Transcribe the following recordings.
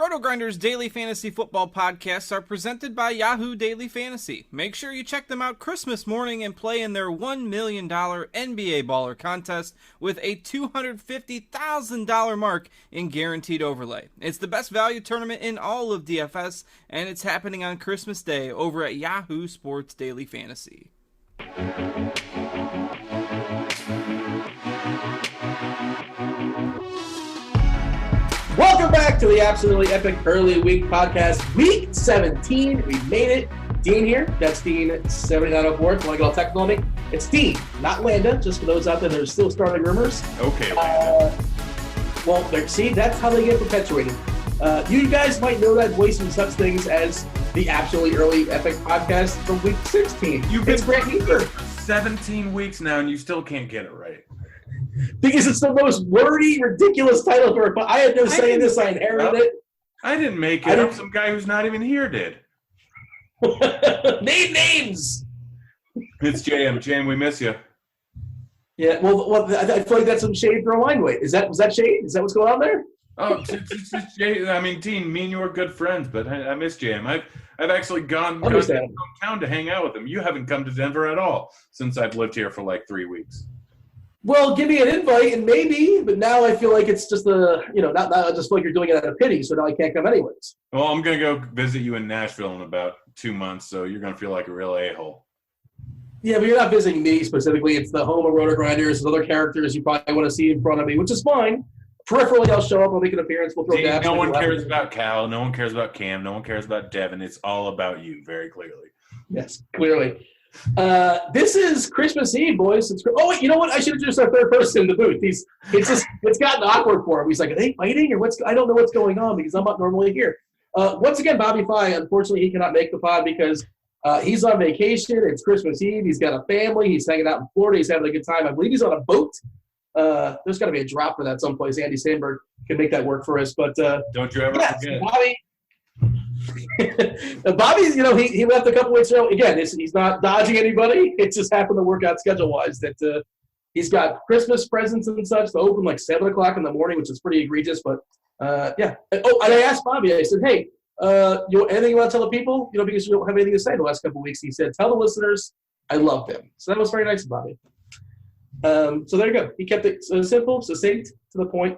RotoGrinders daily fantasy football podcasts are presented by Yahoo Daily Fantasy. Make sure you check them out Christmas morning and play in their $1 million NBA Baller contest with a $250,000 mark in guaranteed overlay. It's the best value tournament in all of DFS, and it's happening on Christmas Day over at Yahoo Sports Daily Fantasy. Welcome back to the Absolutely Epic Early Week Podcast, Week 17. We made it. Dean here. That's Dean 7904. Want to get all technical on me? It's Dean, not Landa, just for those out there that are still starting rumors. Okay, Landa. See, that's how they get perpetuated. You guys might know that voice from such things as the Absolutely Early Epic Podcast from Week 16. You've been for 17 weeks now, and you still can't get it right. Because it's the most wordy, ridiculous title for it. But I had no say in this. I inherited it. I didn't make it up. Some guy who's not even here did. Name names. It's JM. JM, we miss you. Yeah, well, I feel like that's some shade thrown line weight. Was that shade? Is that what's going on there? Oh, it's Jay. I mean, Dean, me and you are good friends, but I miss JM. I've actually gone to hometown to hang out with him. You haven't come to Denver at all since I've lived here for like 3 weeks. Well, give me an invite and maybe, but now I feel like it's just not just like you're doing it out of pity, so now I can't come anyways. Well, I'm going to go visit you in Nashville in about 2 months, so you're going to feel like a real a-hole. Yeah, but you're not visiting me specifically. It's the home of RotoGrinders. There's other characters you probably want to see in front of me, which is fine. Peripherally, I'll show up. I'll make an appearance. We'll throw dabs. No one cares about Cal. No one cares about Cam. No one cares about Devin. It's all about you, very clearly. Yes, clearly. This is Christmas Eve, boys. Wait, you know what? I should introduce our third person in the booth. It's gotten awkward for him. He's like, are they fighting or I don't know what's going on because I'm not normally here. Once again, Bobby Fye, unfortunately, he cannot make the pod because he's on vacation. It's Christmas Eve. He's got a family. He's hanging out in Florida. He's having a good time. I believe he's on a boat. There's got to be a drop for that someplace. Andy Sandberg can make that work for us. But don't you ever forget. Bobby's, he left a couple weeks ago. Again, he's not dodging anybody. It just happened to work out schedule-wise that he's got Christmas presents and such to open like 7 o'clock in the morning, which is pretty egregious. But, yeah. Oh, and I asked Bobby, I said, hey, anything you want to tell the people? Because you don't have anything to say the last couple of weeks. He said, tell the listeners I love them. So that was very nice of Bobby. So there you go. He kept it simple, succinct, to the point.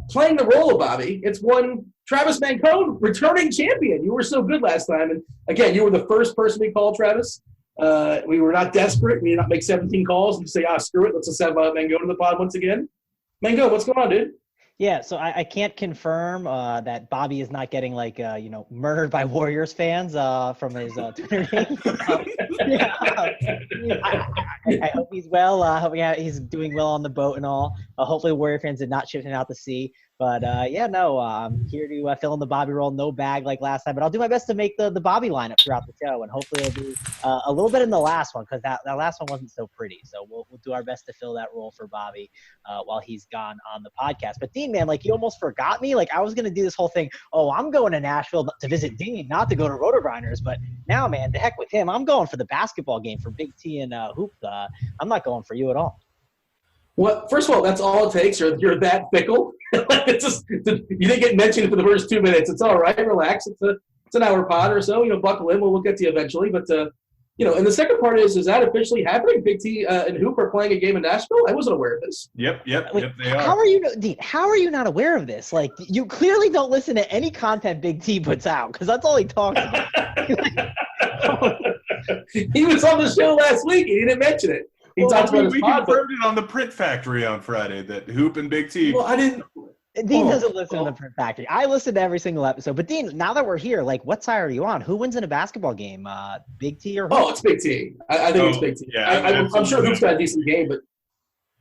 Playing the role of Bobby, it's one Travis Mangone, returning champion. You were so good last time. And, again, you were the first person we called, Travis. We were not desperate. We did not make 17 calls and say, screw it. Let's just have Mangone in the pod once again. Mangone, what's going on, dude? Yeah, so I can't confirm that Bobby is not getting, murdered by Warriors fans from his Twitter game. I hope he's well. I hope he's doing well on the boat and all. Hopefully Warrior fans did not ship him out to sea. But, I'm here to fill in the Bobby role. No bag like last time. But I'll do my best to make the Bobby lineup throughout the show. And hopefully it'll be a little bit in the last one because that last one wasn't so pretty. So we'll do our best to fill that role for Bobby while he's gone on the podcast. But, Dean, man, you almost forgot me. I was going to do this whole thing. Oh, I'm going to Nashville to visit Dean, not to go to RotoGrinders. But now, man, the heck with him. I'm going for the basketball game for Big T and Hoop. I'm not going for you at all. Well, first of all, that's all it takes. You're that fickle. You didn't get mentioned for the first 2 minutes. It's all right. Relax. It's an hour pod or so. Buckle in. We'll get to you eventually. But and the second part is that officially happening? Big T and Hoop are playing a game in Nashville. I wasn't aware of this. Yep. They are. How are you, Dean? How are you not aware of this? You clearly don't listen to any content Big T puts out because that's all he talks about. He was on the show last week and he didn't mention it. We confirmed it on the Print Factory on Friday that Hoop and Big T. Well, I didn't. Dean doesn't listen to the Print Factory. I listen to every single episode. But Dean, now that we're here, what side are you on? Who wins in a basketball game? Big T or Hoop? Oh, it's Big T. I think it's Big T. Yeah, I'm sure Hoop's got a decent game, but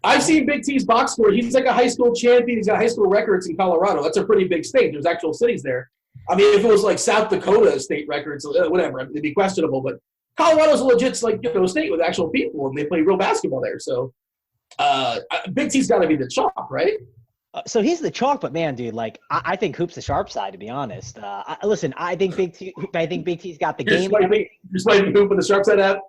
I've seen Big T's box score. He's like a high school champion. He's got high school records in Colorado. That's a pretty big state. There's actual cities there. I mean, if it was like South Dakota state records, whatever, it'd be questionable. But Colorado's a legit state with actual people, and they play real basketball there. So Big T's got to be the chalk, right? So he's the chalk, but man, dude, I think Hoop's the sharp side, to be honest. Listen, I think Big T's got the game. You're sliding Hoop with the sharp side out?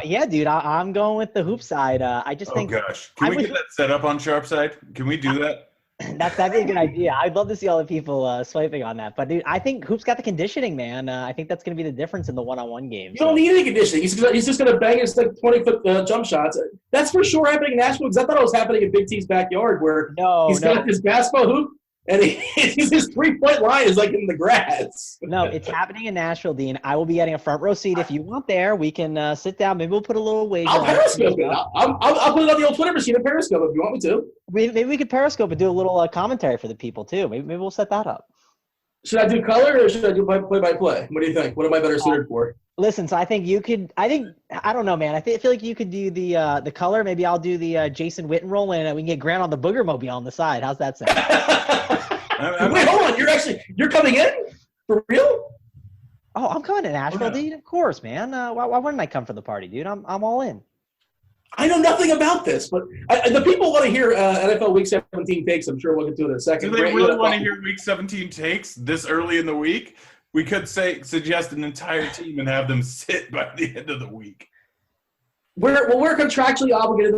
Yeah, dude, I'm going with the Hoop side. I just think. Oh gosh, can we get that set up on sharp side? Can we do that? That'd be a good idea. I'd love to see all the people swiping on that. But dude, I think Hoop's got the conditioning, man. I think that's going to be the difference in the one-on-one game. You don't need any conditioning. He's just going to bang his 20-foot jump shots. That's for sure happening in Nashville because I thought it was happening in Big T's backyard where he's got this basketball hoop and his 3-point line is like in the grass. No, it's happening in Nashville, Dean. I will be getting a front row seat. If you want there, we can sit down. Maybe we'll put a little wager. I'll Periscope it. I'll put it on the old Twitter machine and Periscope if you want me to. Maybe we could Periscope and do a little commentary for the people too. Maybe we'll set that up. Should I do color or should I do play-by-play? What do you think? What am I better suited for? Listen, so I think you could. I don't know, man. I feel like you could do the color. Maybe I'll do the Jason Witten roll, and we can get Grant on the Booger Mobile on the side. How's that sound? Wait, hold on. You're coming in for real? Oh, I'm coming to Nashville, dude. Of course, man. Why wouldn't I come for the party, dude? I'm all in. I know nothing about this, but the people want to hear NFL Week 17 takes. I'm sure we'll get to it in a second. Do they really want to hear Week 17 takes this early in the week? We could suggest an entire team and have them sit by the end of the week. We're contractually obligated,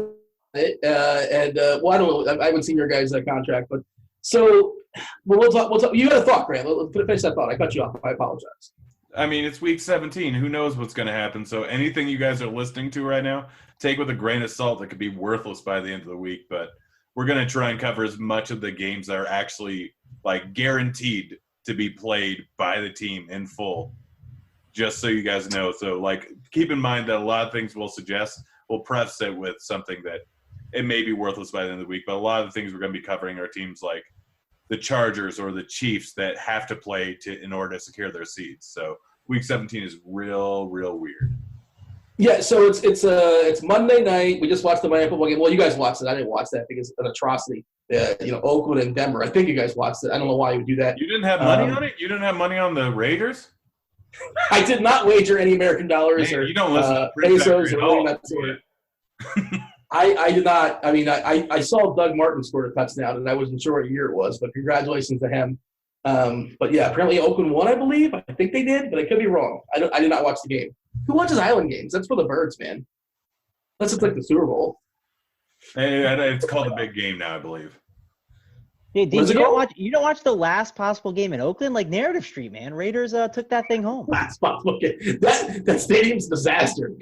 and I don't know. I haven't seen your guys' contract, but so we'll talk. You had a thought, Grant. Let's finish that thought. I cut you off. I apologize. I mean, it's Week 17. Who knows what's going to happen? So anything you guys are listening to right now, take with a grain of salt. That could be worthless by the end of the week, but we're going to try and cover as much of the games that are actually like guaranteed to be played by the team in full, just so you guys know. So like, keep in mind that a lot of things we'll suggest, we'll preface it with something that it may be worthless by the end of the week, but a lot of the things we're going to be covering are teams like the Chargers or the Chiefs that have to play in order to secure their seeds. So Week 17 is real weird. Yeah, so it's Monday night. We just watched the Miami football game. Well, you guys watched it. I didn't watch that because it's an atrocity. Oakland and Denver. I think you guys watched it. I don't know why you would do that. You didn't have money on it? You didn't have money on the Raiders? I did not wager any American dollars or you don't listen to pesos or anything that sort. I did not. I mean, I saw Doug Martin score a touchdown, and I wasn't sure what year it was, but congratulations to him. But yeah, apparently Oakland won, I believe. I think they did, but I could be wrong. I did not watch the game. Who watches Island games? That's for the birds, man. That's just like the Super Bowl. It's called a big game now, I believe. Hey, Dean, you don't watch the last possible game in Oakland? Like Narrative Street, man. Raiders took that thing home. Last possible game. That stadium's a disaster.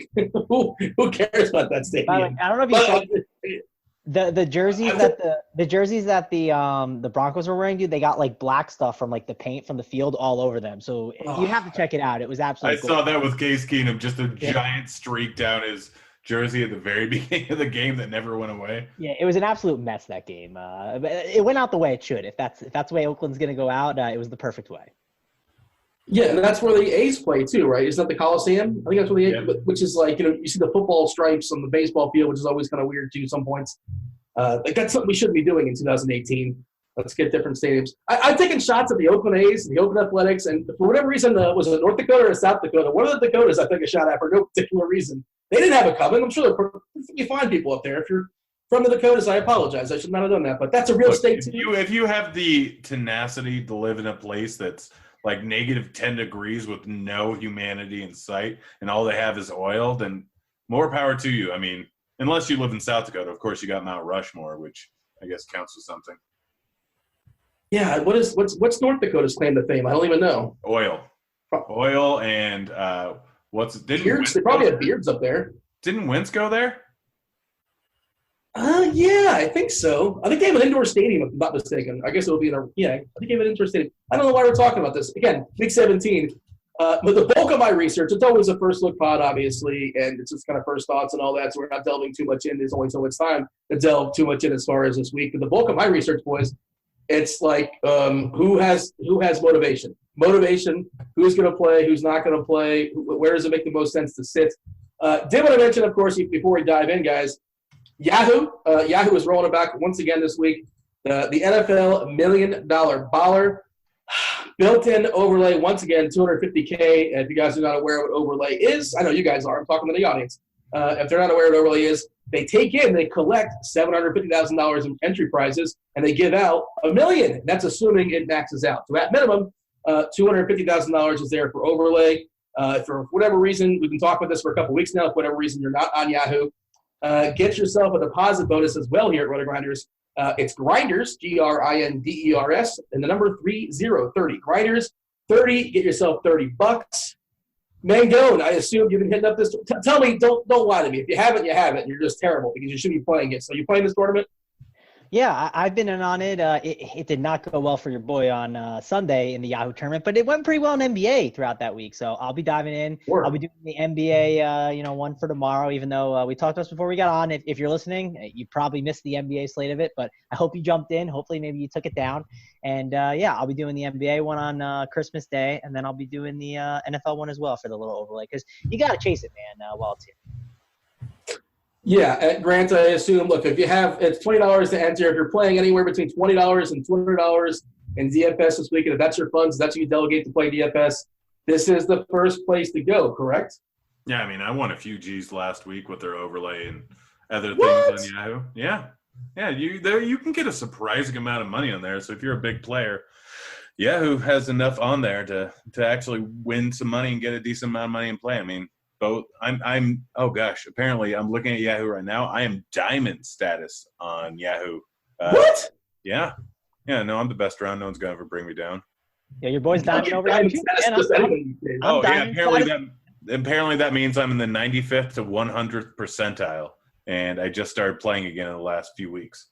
Who cares about that stadium? I don't know if you saw the jerseys that the Broncos were wearing, dude. They got like black stuff from like the paint from the field all over them. So you have to check it out. It was absolutely. I saw that with Case Keenum, just a giant streak down his jersey at the very beginning of the game that never went away. Yeah, it was an absolute mess, that game. But it went out the way it should. If that's the way Oakland's going to go out, it was the perfect way. Yeah, and that's where the A's play too, right? Isn't that the Coliseum? I think that's where the A's, which is like, you see the football stripes on the baseball field, which is always kind of weird too. Some points, like that's something we shouldn't be doing in 2018. Let's get different stadiums. I've taken shots at the Oakland A's, the Oakland Athletics, and for whatever reason, was it North Dakota or South Dakota? One of the Dakotas I took a shot at for no particular reason. They didn't have it coming. I'm sure they're perfectly fine people up there. If you're from the Dakotas, I apologize. I should not have done that, but that's a real state too. If you have the tenacity to live in a place that's like negative 10 degrees with no humanity in sight and all they have is oil, then more power to you. I mean, unless you live in South Dakota, of course you got Mount Rushmore, which I guess counts as something. Yeah, what's North Dakota's claim to fame? I don't even know. Oil and beards? They probably have beards up there. Didn't Wentz go there? Yeah, I think so. I think they have an indoor stadium, if I'm not mistaken. I guess it will be I think they have an indoor stadium. I don't know why we're talking about this. Again, Week 17. But the bulk of my research, it's always a first look pod, obviously, and it's just kind of first thoughts and all that, so we're not delving too much in. There's only so much time to delve too much in as far as this week. But the bulk of my research, boys, it's like who has motivation. Motivation, who's going to play, who's not going to play, where does it make the most sense to sit. Did want to mention, of course, before we dive in, guys, Yahoo is rolling it back once again this week. The NFL $1 Million Baller. Built-in overlay, once again, $250K. And if you guys are not aware of what overlay is, I know you guys are. I'm talking to the audience. If they're not aware of what overlay is, they collect $750,000 in entry prizes, and they give out $1 million. That's assuming it maxes out. So at minimum, $250,000 is there for overlay. For whatever reason, we've been talking about this for a couple weeks now. For whatever reason you're not on Yahoo, get yourself a deposit bonus as well here at RotoGrinders It's Grinders, Grinders, and the number 30. Grinders 30. Get yourself $30. Mangone, I assume you've been hitting up this. Tell me, don't lie to me. If you haven't, you haven't. You're just terrible because you should be playing it. So you playing this tournament? Yeah, I've been in on it. It did not go well for your boy on Sunday in the Yahoo tournament, but it went pretty well in NBA throughout that week. So I'll be diving in. Sure. I'll be doing the NBA, one for tomorrow, even though we talked about this before we got on. If you're listening, you probably missed the NBA slate of it, but I hope you jumped in. Hopefully maybe you took it down. And, I'll be doing the NBA one on Christmas Day, and then I'll be doing the NFL one as well for the little overlay because you got to chase it, man, while it's here. Yeah, Grant, I assume, look, if you have, it's $20 to enter. If you're playing anywhere between $20 and $200 in DFS this week, and if that's your funds, that's what you delegate to play DFS, this is the first place to go, correct? Yeah, I mean, I won a few G's last week with their overlay and other What? things on Yahoo. Yeah, you can get a surprising amount of money on there. So if you're a big player, Yahoo has enough on there to actually win some money and get a decent amount of money and play. I mean, both. Apparently I'm looking at Yahoo right now. I am diamond status on Yahoo. What? Yeah. No, I'm the best around. No one's gonna ever bring me down. Yeah, your boy's diamond over Diamond here. status just anybody these days. Apparently that means I'm in the 95th to 100th percentile, and I just started playing again in the last few weeks.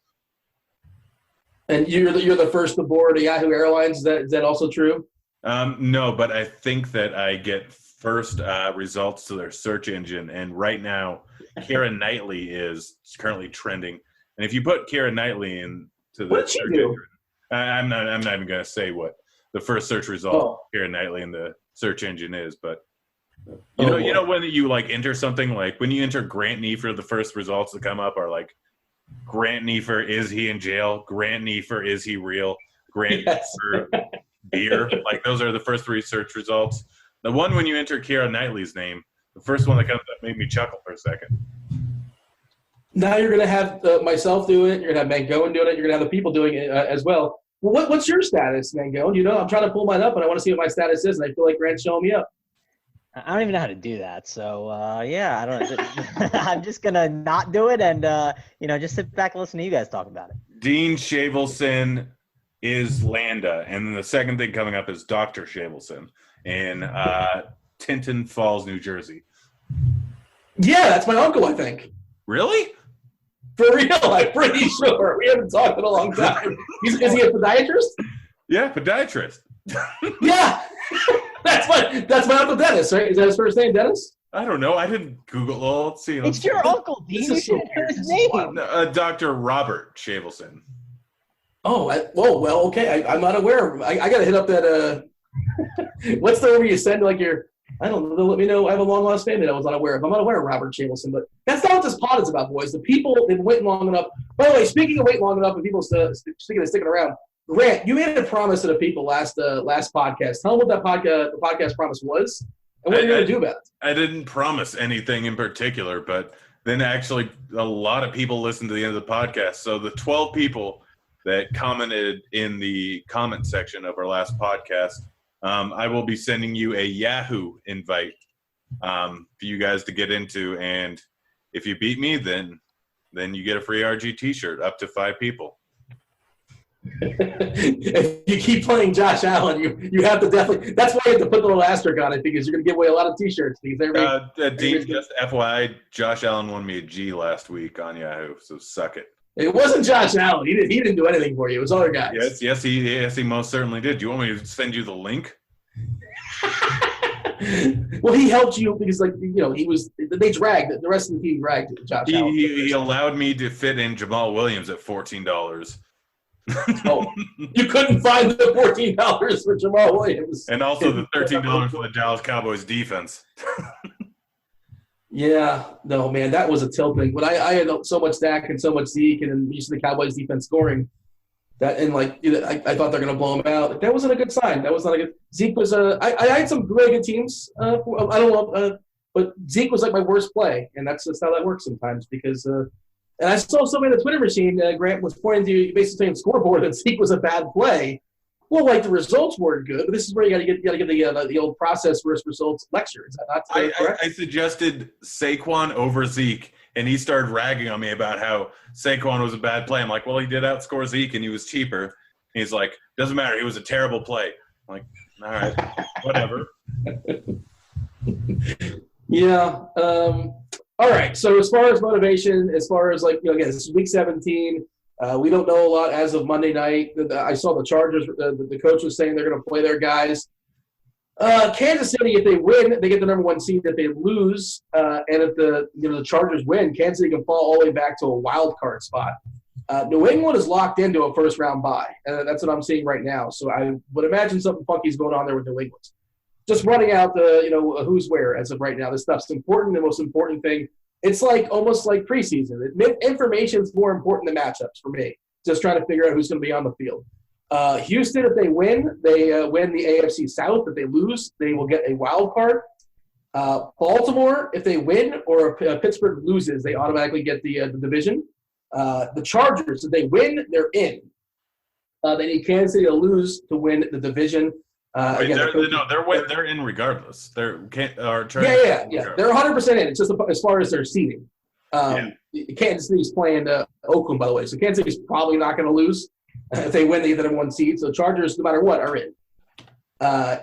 And you're the first to board Yahoo Airlines. Is that also true? No, but I think that I get first results to their search engine, and right now Keira Knightley is currently trending. And if you put Keira Knightley into the search engine, I'm not even going to say what the first search result of Keira Knightley in the search engine is, but you know when you like enter something, like when you enter Grant Neefer, the first results that come up are like Grant Neefer, is he in jail? Grant Neefer, is he real? Grant Neefer beer. Like those are the first three search results. The one when you enter Keira Knightley's name, the first one that comes up made me chuckle for a second. Now you're going to have myself doing it. You're going to have Mangone doing it. You're going to have the people doing it as well. Well, what's your status, Mangone? I'm trying to pull mine up, and I want to see what my status is, and I feel like Grant's showing me up. I don't even know how to do that. So, I don't know. I'm just going to not do it and, just sit back and listen to you guys talk about it. Dean Shavelson is Landa, and then the second thing coming up is Dr. Shavelson in Tinton Falls, New Jersey. Yeah, that's my uncle, I think. Really? For real, I'm pretty sure. We haven't talked in a long time. Is he a podiatrist? Yeah, podiatrist. Yeah. That's my uncle Dennis, right? Is that his first name, Dennis? I don't know. I didn't Google. Well, let's see. It's your uncle, Dean. You should know his name. Dr. Robert Shavelson. Oh, well, okay. I'm not aware of. I got to hit up that. What's the where you send like your? I don't know. Let me know. I have a long lost family that I was unaware of. I'm not aware of Robert Shavelson, but that's not what this pod is about, boys. The people they've been waiting long enough. By the way, speaking of waiting long enough and people sticking around, Grant, you made a promise to the people last podcast. Tell them what that the podcast promise was and what you're going to do about it. I didn't promise anything in particular, but then actually a lot of people listened to the end of the podcast. So the 12 people that commented in the comment section of our last podcast, I will be sending you a Yahoo invite for you guys to get into. And if you beat me, then you get a free RG t-shirt up to 5 people. If you keep playing Josh Allen, you have to definitely. That's why you have to put the little asterisk on it because you're going to give away a lot of T-shirts. Dean, just FYI, Josh Allen won me a G last week on Yahoo, so suck it. It wasn't Josh Allen. He didn't do anything for you. It was other guys. Yes, he most certainly did. Do you want me to send you the link? Well, he helped you because, they dragged the rest of the team dragged Josh Allen. He allowed me to fit in Jamal Williams at $14. Oh, you couldn't find the $14 for Jamal Williams, and also the $13 for the Dallas Cowboys defense. Yeah, no, man, that was a tilting. But I had so much Dak and so much Zeke, and then used to the Cowboys defense scoring that, and I thought they're going to blow him out. That wasn't a good sign. That was not a good. Zeke was I had some really good teams. I don't know, but Zeke was like my worst play, and that's just how that works sometimes because. And I saw somebody in the Twitter machine, Grant was pointing to basically saying scoreboard that Zeke was a bad play. Well, like the results weren't good, but this is where you got to get the old process versus results lecture. Is that not correct? I suggested Saquon over Zeke, and he started ragging on me about how Saquon was a bad play. I'm like, well, he did outscore Zeke, and he was cheaper. And he's like, doesn't matter. He was a terrible play. I'm like, all right, whatever. Yeah. All right. So as far as motivation, as far as again, this is week 17. We don't know a lot as of Monday night. I saw the Chargers. The coach was saying they're going to play their guys. Kansas City, if they win, they get the number 1 seed. If they lose, and if the Chargers win, Kansas City can fall all the way back to a wild card spot. New England is locked into a first round bye, and that's what I'm seeing right now. So I would imagine something funky is going on there with New England. Just running out the who's where as of right now. This stuff's important. The most important thing. It's almost like preseason. Information is more important than matchups for me. Just trying to figure out who's going to be on the field. Houston, if they win, they win the AFC South. If they lose, they will get a wild card. Baltimore, if they win or if Pittsburgh loses, they automatically get the division. The Chargers, if they win, they're in. They need Kansas City to lose to win the division. They're in regardless. They're They're 100% in. It's just as far as their seeding. Kansas City's playing Oakland, by the way, so Kansas City's probably not going to lose if they win. They get the number 1 seed. So Chargers, no matter what, are in.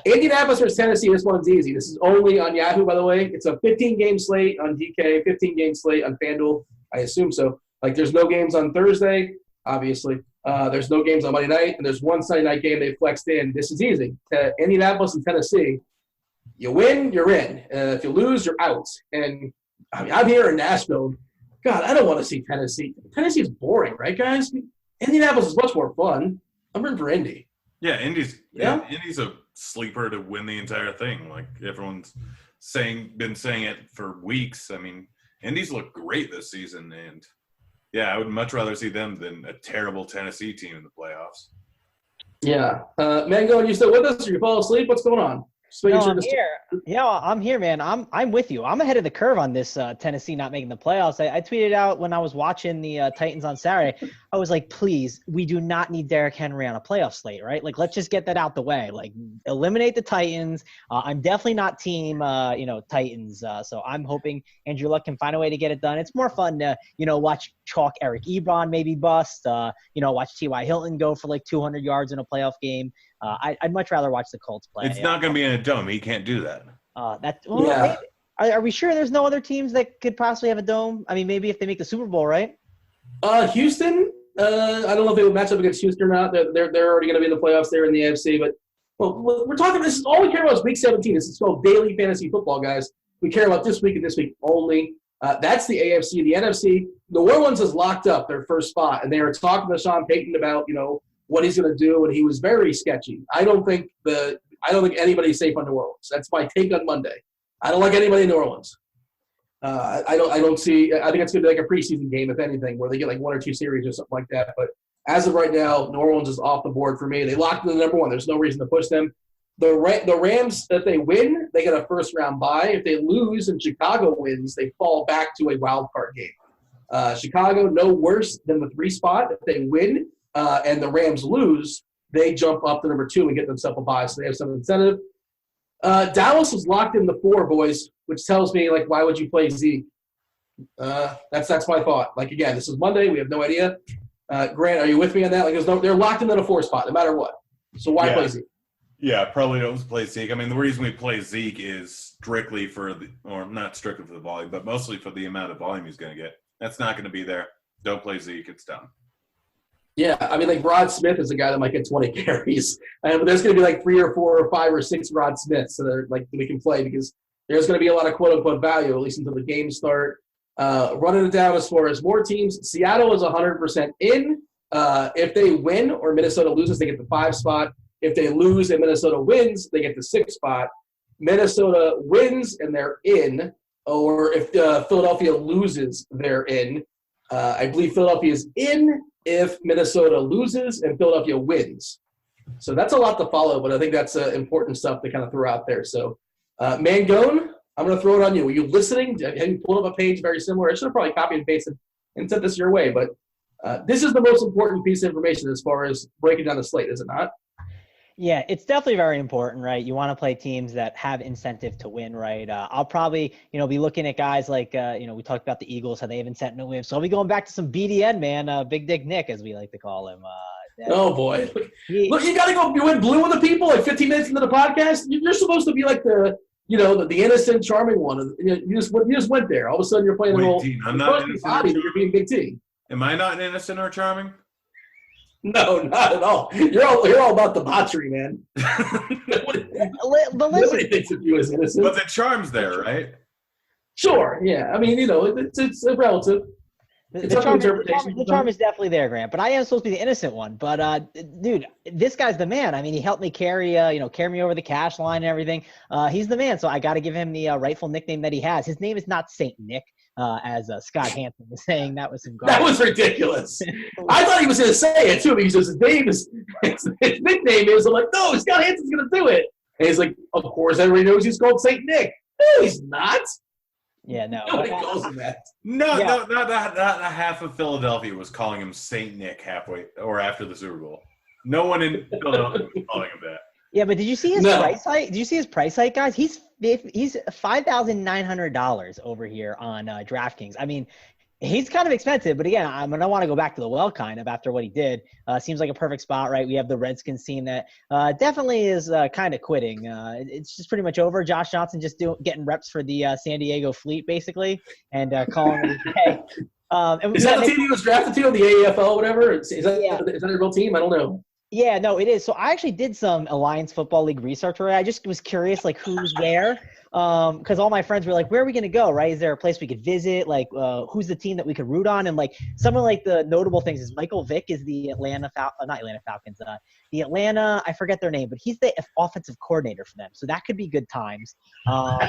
Indianapolis versus Tennessee. This one's easy. This is only on Yahoo, by the way. It's a 15-game slate on DK, 15-game slate on FanDuel. I assume so. There's no games on Thursday, obviously. There's no games on Monday night, and there's one Sunday night game they flexed in. This is easy. Indianapolis and Tennessee. You win, you're in. If you lose, you're out. And I'm here in Nashville. God, I don't want to see Tennessee. Tennessee is boring, right, guys? Indianapolis is much more fun. I'm rooting for Indy. Yeah, Indy's a sleeper to win the entire thing. Everyone's been saying it for weeks. I mean, Indy's looked great this season, and yeah, I would much rather see them than a terrible Tennessee team in the playoffs. Yeah. Mango, you still with us or you fall asleep? What's going on? No, I'm here. Yeah, I'm here, man. I'm with you. I'm ahead of the curve on this Tennessee not making the playoffs. I tweeted out when I was watching the Titans on Saturday. I was like, please, we do not need Derrick Henry on a playoff slate, right? Let's just get that out the way. Eliminate the Titans. I'm definitely not team, Titans. So I'm hoping Andrew Luck can find a way to get it done. It's more fun to, watch chalk Eric Ebron maybe bust. Watch T.Y. Hilton go for 200 yards in a playoff game. I'd much rather watch the Colts play. It's not going to be in a dome. He can't do that. Are we sure there's no other teams that could possibly have a dome? I mean, maybe if they make the Super Bowl, right? Houston, I don't know if they would match up against Houston or not. They're already going to be in the playoffs there in the AFC. But we're talking. This is all we care about is Week 17. This is called daily fantasy football, guys. We care about this week and this week only. That's the AFC. The NFC, New Orleans is locked up their first spot, and they were talking to Sean Payton about what he's going to do, and he was very sketchy. I don't think anybody's safe on New Orleans. That's my take on Monday. I don't like anybody in New Orleans. I don't see. I think it's going to be a preseason game, if anything, where they get 1 or 2 series or something like that. But as of right now, New Orleans is off the board for me. They locked in the number 1. There's no reason to push them. The Rams, if they win, they get a first-round bye. If they lose and Chicago wins, they fall back to a wild card game. Chicago, no worse than the 3 spot. If they win and the Rams lose, they jump up to number 2 and get themselves a bye, so they have some incentive. Dallas was locked in the 4, boys, which tells me, why would you play Zeke? That's my thought. Again, this is Monday. We have no idea. Grant, are you with me on that? They're locked in the 4 spot no matter what. So why play Zeke? Yeah, probably don't play Zeke. I mean, the reason we play Zeke is strictly not strictly for the volume, but mostly for the amount of volume he's going to get. That's not going to be there. Don't play Zeke. It's done. Yeah, I mean, Rod Smith is a guy that might get 20 carries. But there's going to be 3 or 4 or 5 or 6 Rod Smiths that we can play because there's going to be a lot of quote-unquote value, at least until the games start. Running it down as far as more teams, Seattle is 100% in. If they win or Minnesota loses, they get the 5 spot. If they lose and Minnesota wins, they get the 6th spot. Minnesota wins and they're in. Or if Philadelphia loses, they're in. I believe Philadelphia is in if Minnesota loses and Philadelphia wins. So that's a lot to follow, but I think that's important stuff to kind of throw out there. So, Mangone, I'm going to throw it on you. Were you listening? Have you pulled up a page very similar? I should have probably copied and pasted and sent this your way, but this is the most important piece of information as far as breaking down the slate, is it not? Yeah, it's definitely very important, right? You want to play teams that have incentive to win, right? I'll probably, be looking at guys like, we talked about the Eagles, how they have incentive to win. So I'll be going back to some BDN, man, Big Dick Nick, as we like to call him. Oh boy! Look, you got to go. You went blue with the people like 15 minutes into the podcast. You're supposed to be like the innocent, charming one. You just went there. All of a sudden, you're playing the role. Dean, I'm not innocent. You're being Big T. Am I not innocent or charming? No, not at all. You're all about debauchery, man. Nobody thinks of you as innocent. But the charm's there, right? Sure. Yeah. I mean, it's relative. The charm is definitely there, Grant. But I am supposed to be the innocent one. But dude, this guy's the man. I mean, he helped me carry me over the cash line and everything. He's the man. So I got to give him the rightful nickname that he has. His name is not Saint Nick. As Scott Hansen was saying, that was some garbage. That was ridiculous. I thought he was going to say it too, because his nickname is. I'm like, no, Scott Hansen's going to do it. And he's like, of course, everybody knows he's called Saint Nick. No, he's not. Yeah, no. Nobody calls him that. No, not half of Philadelphia was calling him Saint Nick halfway or after the Super Bowl. No one in Philadelphia was calling him that. Yeah, but did you see his price hike? Did you see his price hike, guys? He's $5,900 over here on DraftKings. I mean, he's kind of expensive, but again, I'm gonna want to go back to the well kind of after what he did. Seems like a perfect spot, right? We have the Redskins team that definitely is kind of quitting. It's just pretty much over. Josh Johnson just getting reps for the San Diego Fleet, basically, and calling it a day. Is that the team he was drafted to, the AFL, whatever? Is that a real team? I don't know. Yeah, no, it is. So I actually did some Alliance Football League research where I just was curious, like, who's where. Because all my friends were like, where are we going to go, right? Is there a place we could visit? Like, who's the team that we could root on? And, like, some of, like, the notable things is Michael Vick is the I forget their name, but he's the offensive coordinator for them. So that could be good times. Well,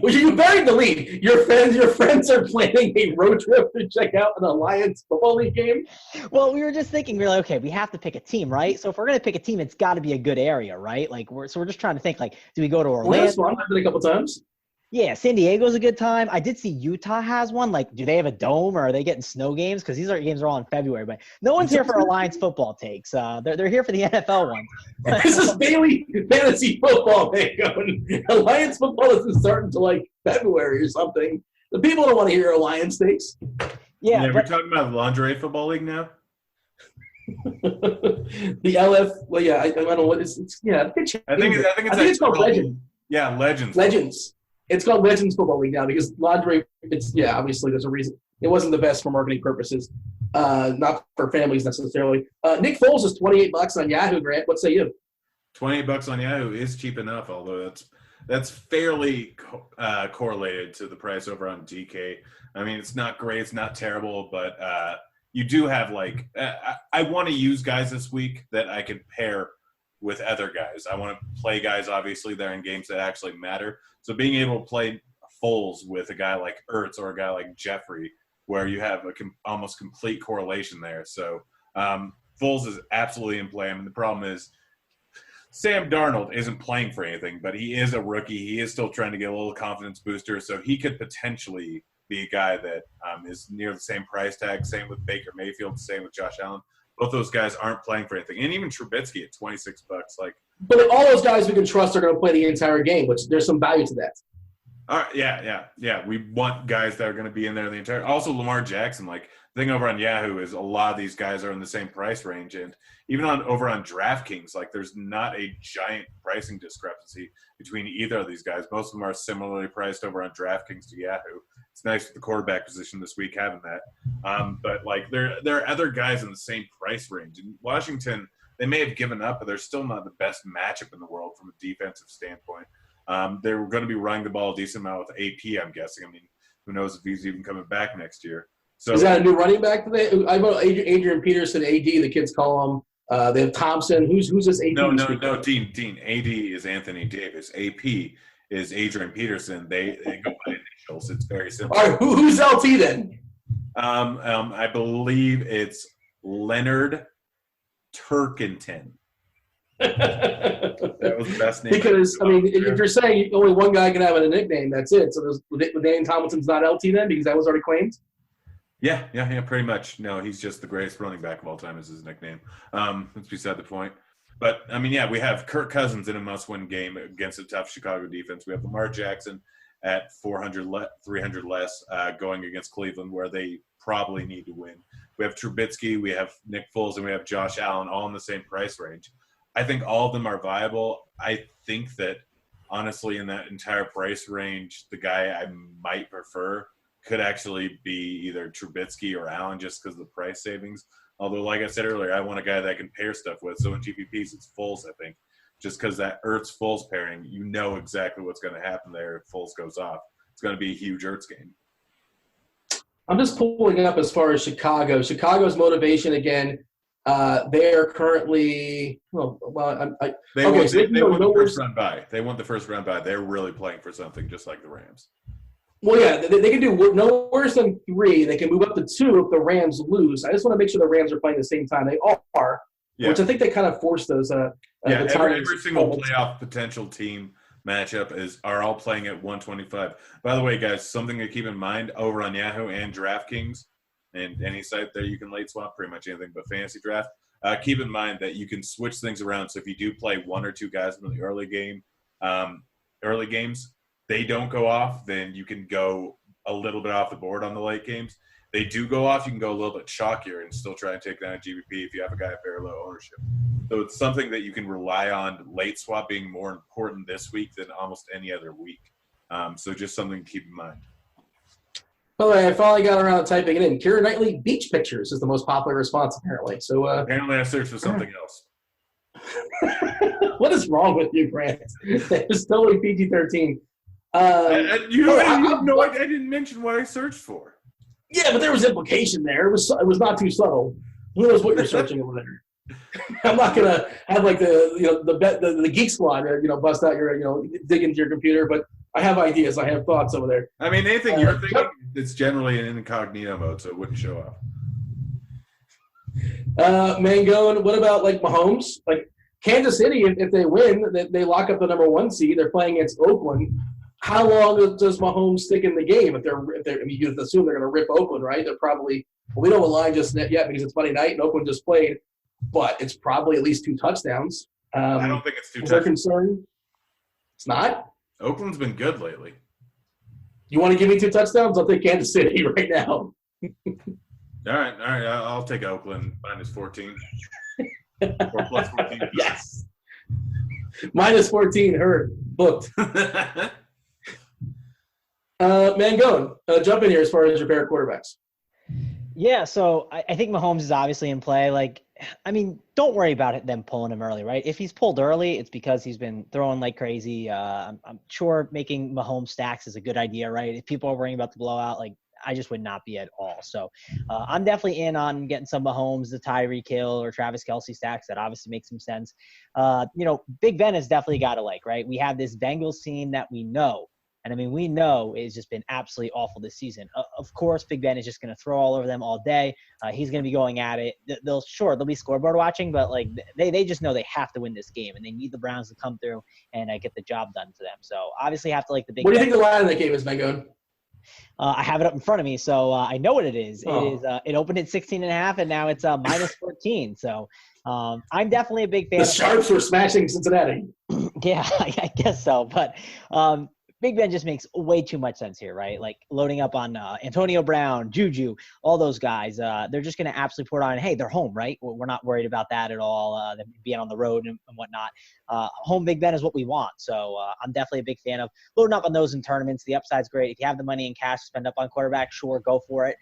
you buried the lead. Your friends are planning a road trip to check out an Alliance Football League game? Well, we were just thinking, we're like, okay, we have to pick a team, right? So if we're going to pick a team, it's got to be a good area, right? Like, we're just trying to think, like, do we go to Orlando? Well, that's fun. I've been a couple times. Yeah, San Diego's a good time. I did see Utah has one. Like, do they have a dome or are they getting snow games? Because these games are all in February. But no one's here for Alliance football takes. They're here for the NFL ones. This is daily fantasy football, man. Alliance football isn't starting until like February or something. The people don't want to hear Alliance takes. Yeah, we're talking about the Lingerie Football League now. The LF. Well, yeah, I don't know what it's. Yeah, I think it's called Legends. Yeah, Legends. Legends. It's called Legends Football League now because lingerie. Obviously there's a reason. It wasn't the best for marketing purposes, not for families necessarily. Nick Foles is $28 on Yahoo. Grant, what say you? $28 on Yahoo is cheap enough, although that's fairly correlated to the price over on DK. I mean, it's not great, it's not terrible, but you do have I want to use guys this week that I can pair with other guys. I want to play guys, obviously, they're in games that actually matter. So being able to play Foles with a guy like Ertz or a guy like Jeffrey, where you have almost complete correlation there. So Foles is absolutely in play. I mean, the problem is Sam Darnold isn't playing for anything, but he is a rookie. He is still trying to get a little confidence booster, so he could potentially be a guy that is near the same price tag. Same with Baker Mayfield, same with Josh Allen. Both those guys aren't playing for anything. And even Trubisky at $26. But all those guys we can trust are going to play the entire game, which there's some value to that. All right, yeah. We want guys that are going to be in there the entire – also Lamar Jackson. The thing over on Yahoo is a lot of these guys are in the same price range. And even over on DraftKings, there's not a giant pricing discrepancy between either of these guys. Most of them are similarly priced over on DraftKings to Yahoo. It's nice with the quarterback position this week having that. But there are other guys in the same price range. In Washington, they may have given up, but they're still not the best matchup in the world from a defensive standpoint. They're going to be running the ball a decent amount with AP, I'm guessing. I mean, who knows if he's even coming back next year. So is that a new running back today? I know Adrian Peterson, AD, the kids call him. They have Thompson. Who's this AD? No, Dean. AD is Anthony Davis. AP is Adrian Peterson. They go by initials. It's very simple. All right, who's LT then? I believe it's Leonard Turkington. That was the best name. Because, if you're saying only one guy can have a nickname, that's it. So Dane Tomlinson's not LT then because that was already claimed? Yeah, pretty much. No, he's just the greatest running back of all time is his nickname. That's beside the point. But, I mean, yeah, we have Kirk Cousins in a must-win game against a tough Chicago defense. We have Lamar Jackson at 300 less going against Cleveland, where they probably need to win. We have Trubisky, we have Nick Foles, and we have Josh Allen all in the same price range. I think all of them are viable. I think that, honestly, in that entire price range, the guy I might prefer could actually be either Trubisky or Allen just because of the price savings. Although, like I said earlier, I want a guy that I can pair stuff with. So in GPPs, it's Foles, I think. Just because that Ertz-Foles pairing, you know exactly what's going to happen there if Foles goes off. It's going to be a huge Ertz game. I'm just pulling up as far as Chicago. Chicago's motivation, again, they're currently – They want the first round bye. They want the first round bye. They're really playing for something just like the Rams. Well, yeah, they can do no worse than 3. They can move up to 2 if the Rams lose. I just want to make sure the Rams are playing the same time. They are, which I think they kind of forced those. Every single playoff potential team matchup are all playing at 125. By the way, guys, something to keep in mind over on Yahoo and DraftKings and any site there you can late swap pretty much anything but fantasy draft. Keep in mind that you can switch things around. So if you do play 1 or 2 guys in the early games, they don't go off, then you can go a little bit off the board on the late games. They do go off, you can go a little bit chalkier and still try and take down a GBP if you have a guy at very low ownership. So it's something that you can rely on, late swap being more important this week than almost any other week. So just something to keep in mind. By the way, I finally got around to typing it in. Keira Knightley beach pictures is the most popular response, apparently. So apparently I searched for something else. What is wrong with you, Grant? It's totally PG-13. I didn't mention what I searched for. Yeah, but there was implication there. It was not too subtle. Who knows what you're searching over there? I'm not gonna have like the geek squad bust out your dig into your computer, but I have ideas. I have thoughts over there. I mean, anything you're thinking, it's generally in incognito mode, so it wouldn't show up. Mangone, what about like Mahomes? Like Kansas City, if they win, they lock up the number 1 seed. They're playing against Oakland. How long does Mahomes stick in the game? If they're you assume they're going to rip Oakland, right? They're probably we don't have a line just yet because it's Monday night and Oakland just played, but it's probably at least 2 touchdowns. I don't think it's 2 touchdowns. Is there concern? It's not. Oakland's been good lately. You want to give me 2 touchdowns? I'll take Kansas City right now. All right. I'll take Oakland minus 14 or plus 14. Yes. Minus 14. Heard. Booked. Mangone, jump in here as far as your pair of quarterbacks. Yeah, so I think Mahomes is obviously in play. Like, I mean, don't worry about them pulling him early, right? If he's pulled early, it's because he's been throwing like crazy. I'm sure making Mahomes stacks is a good idea, right? If people are worrying about the blowout, like, I just would not be at all. So I'm definitely in on getting some Mahomes, the Tyreek Hill or Travis Kelce stacks. That obviously makes some sense. Big Ben has definitely got to like, right? We have this Bengals team that we know. And, I mean, we know it's just been absolutely awful this season. Of course, Big Ben is just going to throw all over them all day. He's going to be going at it. They'll be scoreboard watching, but, like, they just know they have to win this game, and they need the Browns to come through and get the job done for them. So, obviously, have to like the Big Ben. What do you think the line of that game is, Mangone? I have it up in front of me, so I know what it is. Oh. It opened at 16.5, and now it's minus 14. So I'm definitely a big fan. The Sharps were smashing Cincinnati. Yeah, I guess so. But Big Ben just makes way too much sense here, right? Like loading up on Antonio Brown, Juju, all those guys. They're just going to absolutely pour it on. Hey, they're home, right? We're not worried about that at all. Them being on the road and whatnot. Home Big Ben is what we want. So I'm definitely a big fan of loading up on those in tournaments. The upside's great. If you have the money in cash to spend up on quarterback, sure, go for it.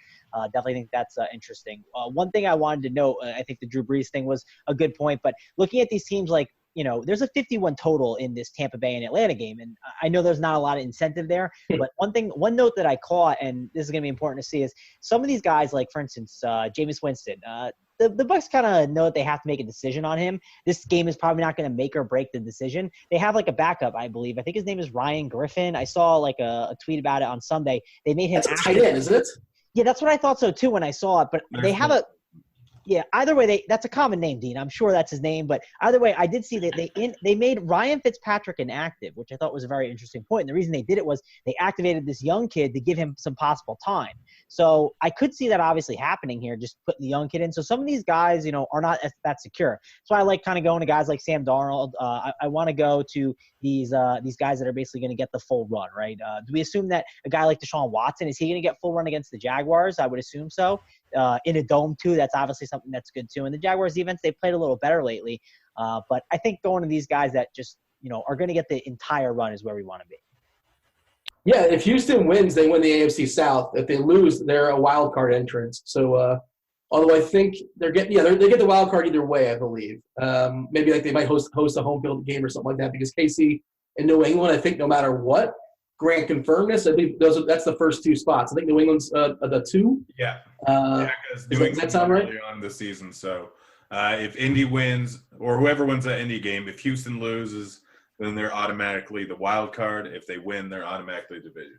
Definitely think that's interesting. One thing I wanted to note, I think the Drew Brees thing was a good point, but looking at these teams like, there's a 51 total in this Tampa Bay and Atlanta game, and I know there's not a lot of incentive there, but one note that I caught, and this is going to be important to see, is some of these guys, like, for instance, Jameis Winston, the Bucs kind of know that they have to make a decision on him. This game is probably not going to make or break the decision. They have, like, a backup, I believe. I think his name is Ryan Griffin. I saw, like, a tweet about it on Sunday. They made him – That's a tight end, isn't it? Yeah, that's what I thought so, too, when I saw it, but they have a Yeah, either way, that's a common name, Dean. I'm sure that's his name, but either way, I did see that they made Ryan Fitzpatrick inactive, which I thought was a very interesting point. And the reason they did it was they activated this young kid to give him some possible time. So I could see that obviously happening here, just putting the young kid in. So some of these guys, are not that secure. So I like kind of going to guys like Sam Darnold. I want to go to these guys that are basically going to get the full run, right? Do we assume that a guy like Deshaun Watson, is he going to get full run against the Jaguars? I would assume so. In a dome too, that's obviously something that's good too. And the Jaguars defense, they played a little better lately. But I think going to these guys that just, are going to get the entire run is where we want to be. Yeah, if Houston wins, they win the AFC South. If they lose, they're a wild card entrance. So, although I think they get the wild card either way, I believe. Maybe like they might host a home field game or something like that because KC and New England, I think no matter what, Grant confirmed this. I believe that's the first two spots. I think New England's the two. Yeah. Does that sound right? Early on the season, so if Indy wins or whoever wins that Indy game, if Houston loses, then they're automatically the wild card. If they win, they're automatically division.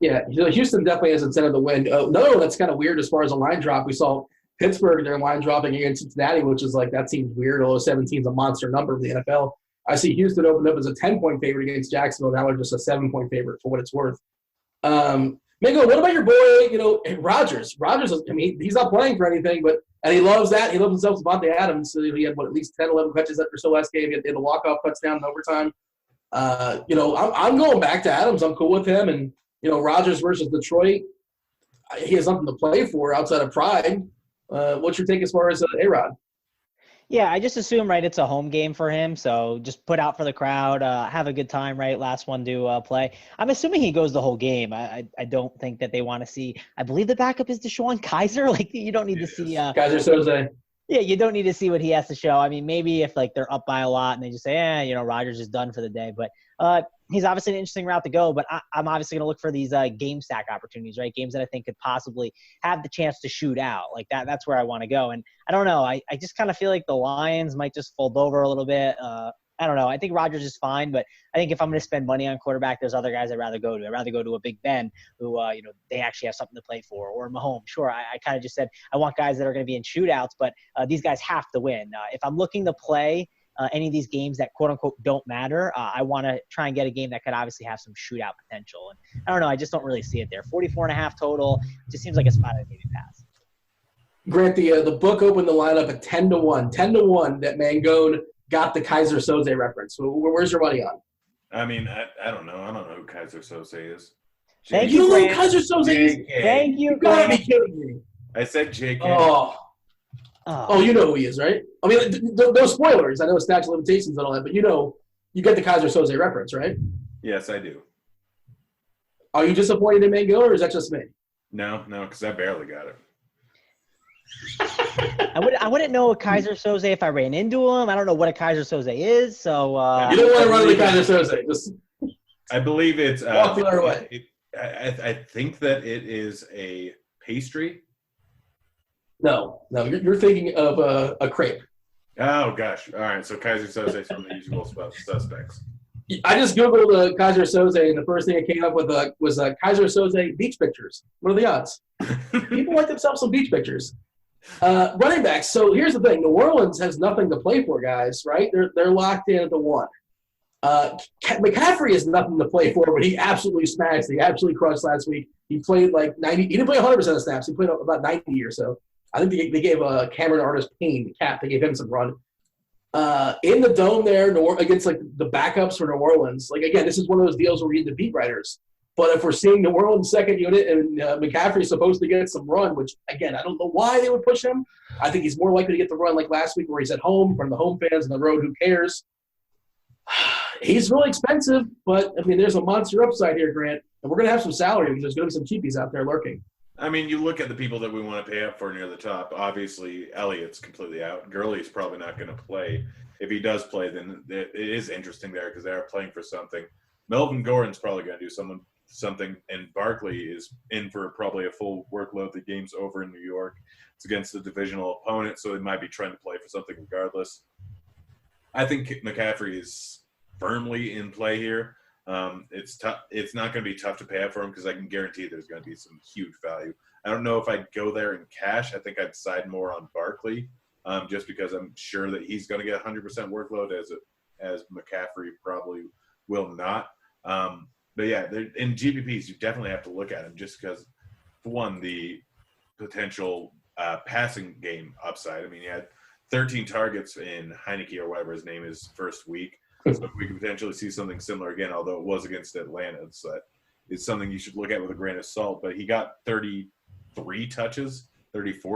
Yeah, Houston definitely has incentive to win. No, that's kind of weird as far as a line drop. We saw Pittsburgh, their line dropping against Cincinnati, which is like, that seems weird, although 17 is a monster number for the NFL. I see Houston opened up as a 10-point favorite against Jacksonville. Now they're just a 7-point favorite for what it's worth. Mango, what about your boy, Rodgers? Rodgers, he's not playing for anything, and he loves that. He loves himself Devontae Adams. So he had, at least 10, 11 catches or so last game. He had the walk-off touchdown in overtime. I'm going back to Adams. I'm cool with him. And, Rodgers versus Detroit, he has nothing to play for outside of pride. What's your take as far as A-Rod? Yeah, I just assume, right, it's a home game for him. So just put out for the crowd, have a good time, right? Last one to play. I'm assuming he goes the whole game. I don't think that they want to see – I believe the backup is DeShone Kizer. Like, you don't need to see Kizer Soze. Yeah, you don't need to see what he has to show. I mean, maybe if, they're up by a lot and they just say, Rodgers is done for the day. But he's obviously an interesting route to go. But I'm obviously going to look for these game stack opportunities, right? Games that I think could possibly have the chance to shoot out. Like that's where I want to go. And I don't know. I just kind of feel like the Lions might just fold over a little bit. I don't know. I think Rodgers is fine, but I think if I'm going to spend money on quarterback, there's other guys I'd rather go to. I'd rather go to a Big Ben who, they actually have something to play for, or Mahomes. Sure, I kind of just said I want guys that are going to be in shootouts, but these guys have to win. If I'm looking to play any of these games that quote-unquote don't matter, I want to try and get a game that could obviously have some shootout potential. And I don't know. I just don't really see it there. 44.5 total. Just seems like a spot I'd maybe pass. Grant, the book opened the lineup at 10-1. 10-1 that Mangone got the Kizer Soze reference. Where's your money on? I mean, I don't know. I don't know who Kizer Soze is. Thank you, you, know Grant. Kizer Soze is? Thank you, You gotta Grant. be kidding me. I said JK. Oh, you know who he is, right? I mean, those spoilers. I know statute of limitations and all that, but you get the Kizer Soze reference, right? Yes, I do. Are you disappointed in Mangone, or is that just me? No, because I barely got it. I wouldn't know a Kizer Soze if I ran into him. I don't know what a Kizer Soze is, so you don't want to run into Kizer Soze. Just I believe it's walk the other way. I think that it is a pastry. No, you're thinking of a crepe. Oh gosh! All right, so Kizer Soze is from the usual suspects. I just googled Kizer Soze, and the first thing I came up with was Kizer Soze beach pictures. What are the odds? People like themselves some beach pictures. Running backs. So here's the thing: New Orleans has nothing to play for, guys. Right? They're locked in at the 1. McCaffrey has nothing to play for, but he absolutely smashed. He absolutely crushed last week. He played like 90. He didn't play 100% of snaps. He played about 90 or so. I think they gave Cameron Artis-Payne, the cap. They gave him some run. In the dome there, against like the backups for New Orleans. Like again, this is one of those deals where we need the beat writers. But if we're seeing New Orleans second unit and McCaffrey's supposed to get some run, which again I don't know why they would push him. I think he's more likely to get the run like last week where he's at home from the home fans on the road. Who cares? He's really expensive, but I mean, there's a monster upside here, Grant, and we're gonna have some salary because there's gonna be some cheapies out there lurking. I mean, you look at the people that we want to pay up for near the top. Obviously, Elliott's completely out. Gurley's probably not going to play. If he does play, then it is interesting there because they are playing for something. Melvin Gordon's probably going to do something, and Barkley is in for probably a full workload. The game's over in New York. It's against a divisional opponent, so they might be trying to play for something regardless. I think McCaffrey is firmly in play here. It's tough. It's not going to be tough to pay up for him because I can guarantee there's going to be some huge value. I don't know if I'd go there in cash. I think I'd side more on Barkley, just because I'm sure that he's going to get 100% workload as McCaffrey probably will not. But yeah, in GPPs, you definitely have to look at him just because, for one, the potential passing game upside. I mean, he had 13 targets in Heineke or whatever his name is first week. So we could potentially see something similar again, although it was against Atlanta. So that is something you should look at with a grain of salt. But he got 34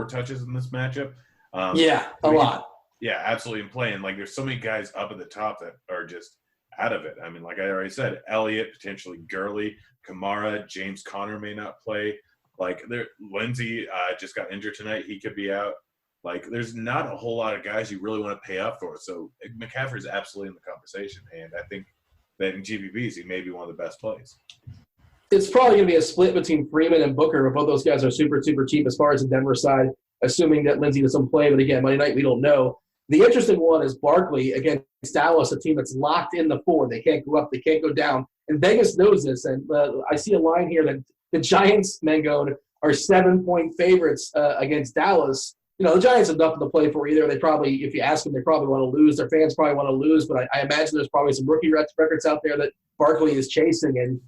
touches in this matchup. A lot. Yeah, absolutely. And playing, like, there's so many guys up at the top that are just out of it. I mean, like I already said, Elliott, potentially Gurley, Kamara, James Conner may not play. Like, Lindsey just got injured tonight. He could be out. Like, there's not a whole lot of guys you really want to pay up for. So McCaffrey's absolutely in the conversation. And I think that in GPPs, he may be one of the best plays. It's probably going to be a split between Freeman and Booker, but both those guys are super, super cheap as far as the Denver side, assuming that Lindsey doesn't play. But again, Monday night, we don't know. The interesting one is Barkley against Dallas, a team that's locked in the 4. They can't go up. They can't go down. And Vegas knows this. And I see a line here that the Giants, Mangone, are 7-point favorites against Dallas. You know, the Giants have nothing to play for either. They probably, if you ask them, they probably want to lose. Their fans probably want to lose. But I imagine there's probably some rookie records out there that Barkley is chasing. And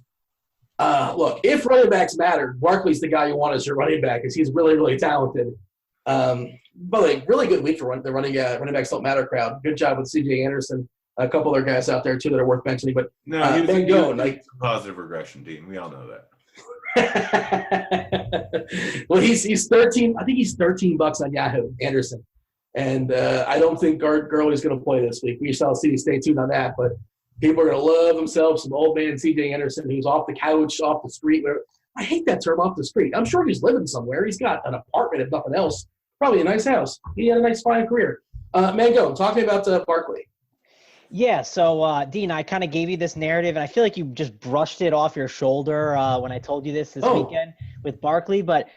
look, if running backs matter, Barkley's the guy you want as your running back because he's really, really talented. But like, really good week for the running backs don't matter crowd. Good job with C.J. Anderson. A couple other guys out there too that are worth mentioning. But no, he was like positive regression team. We all know that. Well, he's 13. I think he's $13 on Yahoo, Anderson, and I don't think Gurley's going to play this week. We shall see. Stay tuned on that. But people are going to love themselves some old man C.J. Anderson who's off the couch, off the street. I hate that term, off the street. I'm sure he's living somewhere. He's got an apartment, if nothing else. Probably a nice house. He had a nice, fine career. Mango, talk to me about Barkley. Yeah, so Dean, I kind of gave you this narrative, and I feel like you just brushed it off your shoulder when I told you this weekend with Barkley. But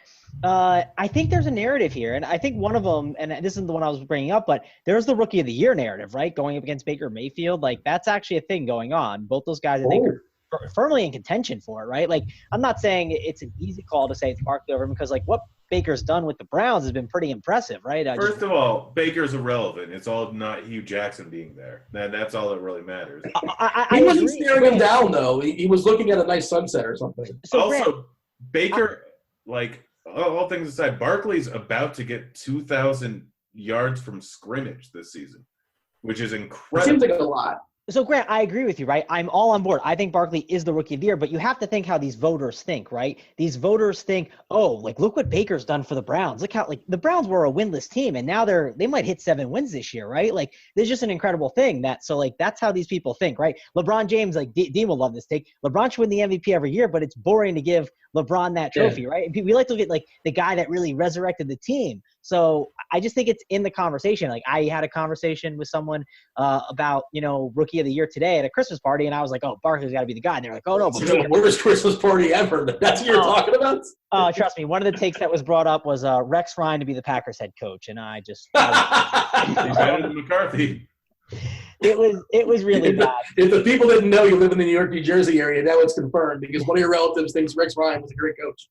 I think there's a narrative here, and I think one of them, and this isn't the one I was bringing up, but there's the Rookie of the Year narrative, right? Going up against Baker Mayfield. Like, that's actually a thing going on. Both those guys, I think, are firmly in contention for it, right? Like, I'm not saying it's an easy call to say it's Barkley over him because, like, what Baker's done with the Browns has been pretty impressive, right? First of all, Baker's irrelevant. It's all not Hugh Jackson being there. That's all that really matters. He wasn't staring him down, though. He was looking at a nice sunset or something. So also, Baker, like, all things aside, Barkley's about to get 2,000 yards from scrimmage this season, which is incredible. It seems like a lot. So, Grant, I agree with you, right? I'm all on board. I think Barkley is the Rookie of the Year, but you have to think how these voters think, right? These voters think, oh, like, look what Baker's done for the Browns. Look how, like, the Browns were a winless team, and now they might hit 7 wins this year, right? Like, there's just an incredible thing so, like, that's how these people think, right? LeBron James, like, Dean will love this take. LeBron should win the MVP every year, but it's boring to give LeBron that trophy, right? And we like to look at, like, the guy that really resurrected the team. So I just think it's in the conversation. Like, I had a conversation with someone about, Rookie of the Year today at a Christmas party, and I was like, oh, Barkley's got to be the guy. And they're like, oh, no. But the worst Christmas party ever. That's what you're talking about? Trust me. One of the takes that was brought up was Rex Ryan to be the Packers head coach, and I just – He's better than McCarthy. It was really bad. If the people didn't know you live in the New York, New Jersey area, now it's confirmed because one of your relatives thinks Rex Ryan was a great coach.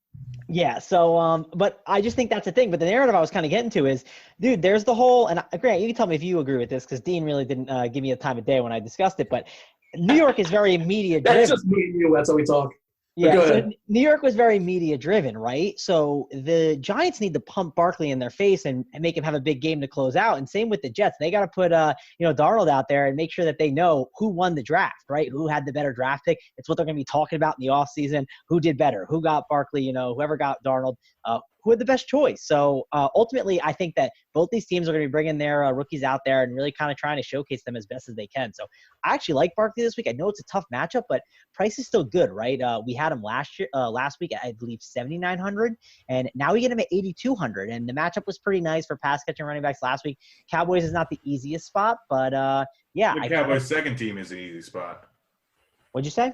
Yeah, so but I just think that's the thing. But the narrative I was kind of getting to is, dude, there's the whole – and Grant, you can tell me if you agree with this because Dean really didn't give me a time of day when I discussed it. But New York is very media-driven. That's just me and you. That's how we talk. Yeah, so New York was very media-driven, right? So the Giants need to pump Barkley in their face and make him have a big game to close out. And same with the Jets. They got to put, Darnold out there and make sure that they know who won the draft, right? Who had the better draft pick. It's what they're going to be talking about in the offseason. Who did better? Who got Barkley? Whoever got Darnold. Who had the best choice? So ultimately, I think that both these teams are going to be bringing their rookies out there and really kind of trying to showcase them as best as they can. So I actually like Barkley this week. I know it's a tough matchup, but price is still good, right? We had him last week, I believe, 7,900, and now we get him at 8,200. And the matchup was pretty nice for pass catching running backs last week. Cowboys is not the easiest spot, but yeah. The Cowboys' second team is an easy spot. What'd you say?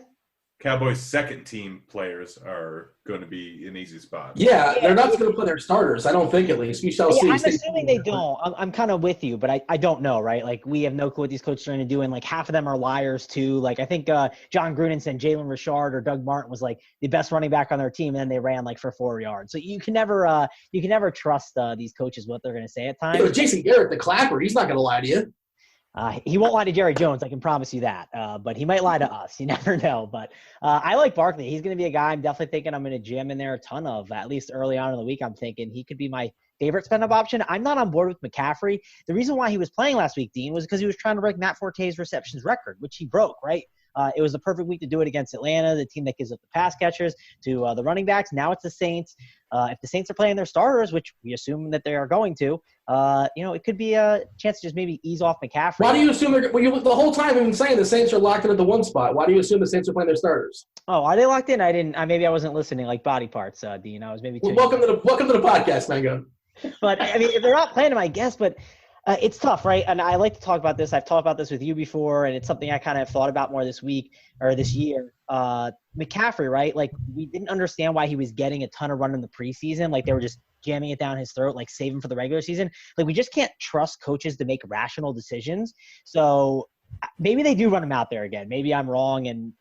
Cowboys' second-team players are going to be in easy spots. Yeah, they're not going to play their starters. I don't think, at least. We shall see. I'm assuming they don't. I'm kind of with you, but I don't know, right? Like, we have no clue what these coaches are going to do, and like half of them are liars too. Like, I think John Gruden said Jalen Richard or Doug Martin was like the best running back on their team, and then they ran like for 4 yards. So you can never trust these coaches what they're going to say at times. Yeah, Jason Garrett, the clapper, he's not going to lie to you. He won't lie to Jerry Jones, I can promise you that. But he might lie to us. You never know. But I like Barkley. He's going to be a guy I'm definitely thinking I'm going to jam in there a ton of. At least early on in the week, I'm thinking he could be my favorite spend-up option. I'm not on board with McCaffrey. The reason why he was playing last week, Dean, was because he was trying to break Matt Forte's receptions record, which he broke, right? It was the perfect week to do it against Atlanta, the team that gives up the pass catchers to the running backs. Now it's the Saints. If the Saints are playing their starters, which we assume that they are going to, it could be a chance to just maybe ease off McCaffrey. Why do you assume the whole time we've been saying the Saints are locked into the one spot? Why do you assume the Saints are playing their starters? Oh, are they locked in? Maybe I wasn't listening like body parts, Dean. I was maybe too. Welcome to the podcast, Mango. But I mean, if they're not playing them, I guess. But it's tough, right? And I like to talk about this. I've talked about this with you before, and it's something I kind of thought about more this week or this year. McCaffrey, right? Like, we didn't understand why he was getting a ton of run in the preseason. Like, they were just jamming it down his throat, like save him for the regular season. Like, we just can't trust coaches to make rational decisions. So maybe they do run him out there again. Maybe I'm wrong. And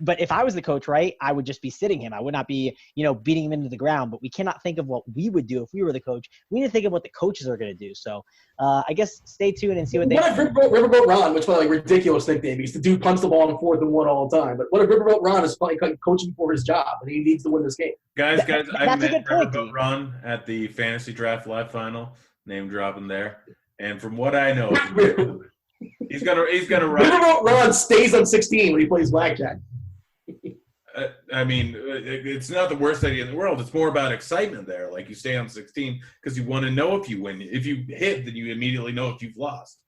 but if I was the coach, right, I would just be sitting him. I would not be, beating him into the ground. But we cannot think of what we would do if we were the coach. We need to think of what the coaches are going to do. So I guess stay tuned and see what they do. What if Riverboat Ron, which was like ridiculous nickname, because the dude punts the ball in 4th and 1 all the time. But what if Riverboat Ron is coaching for his job and he needs to win this game? Guys, I met Riverboat Ron at the Fantasy Draft Live Final, name dropping there. And from what I know, he's gonna run. Riverboat Ron stays on 16 when he plays blackjack. I mean, it's not the worst idea in the world. It's more about excitement there. Like, you stay on 16 because you want to know if you win. If you hit, then you immediately know if you've lost.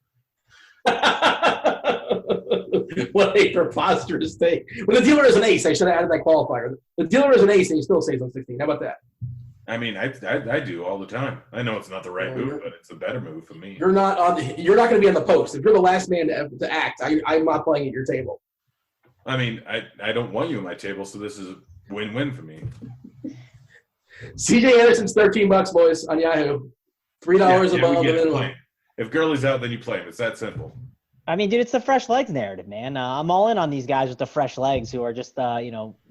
What a preposterous thing. When the dealer is an ace, I should have added that qualifier. The dealer is an ace and he still stays on 16. How about that? I mean, I do all the time. I know it's not the right move, but it's a better move for me. You're not going to be on the post. If you're the last man to act, I'm not playing at your table. I mean, I don't want you at my table, so this is a win-win for me. CJ Anderson's $13, boys, on Yahoo. $3 above the minimum. If Gurley's out, then you play him. It's that simple. I mean, dude, it's the fresh legs narrative, man. I'm all in on these guys with the fresh legs who are just,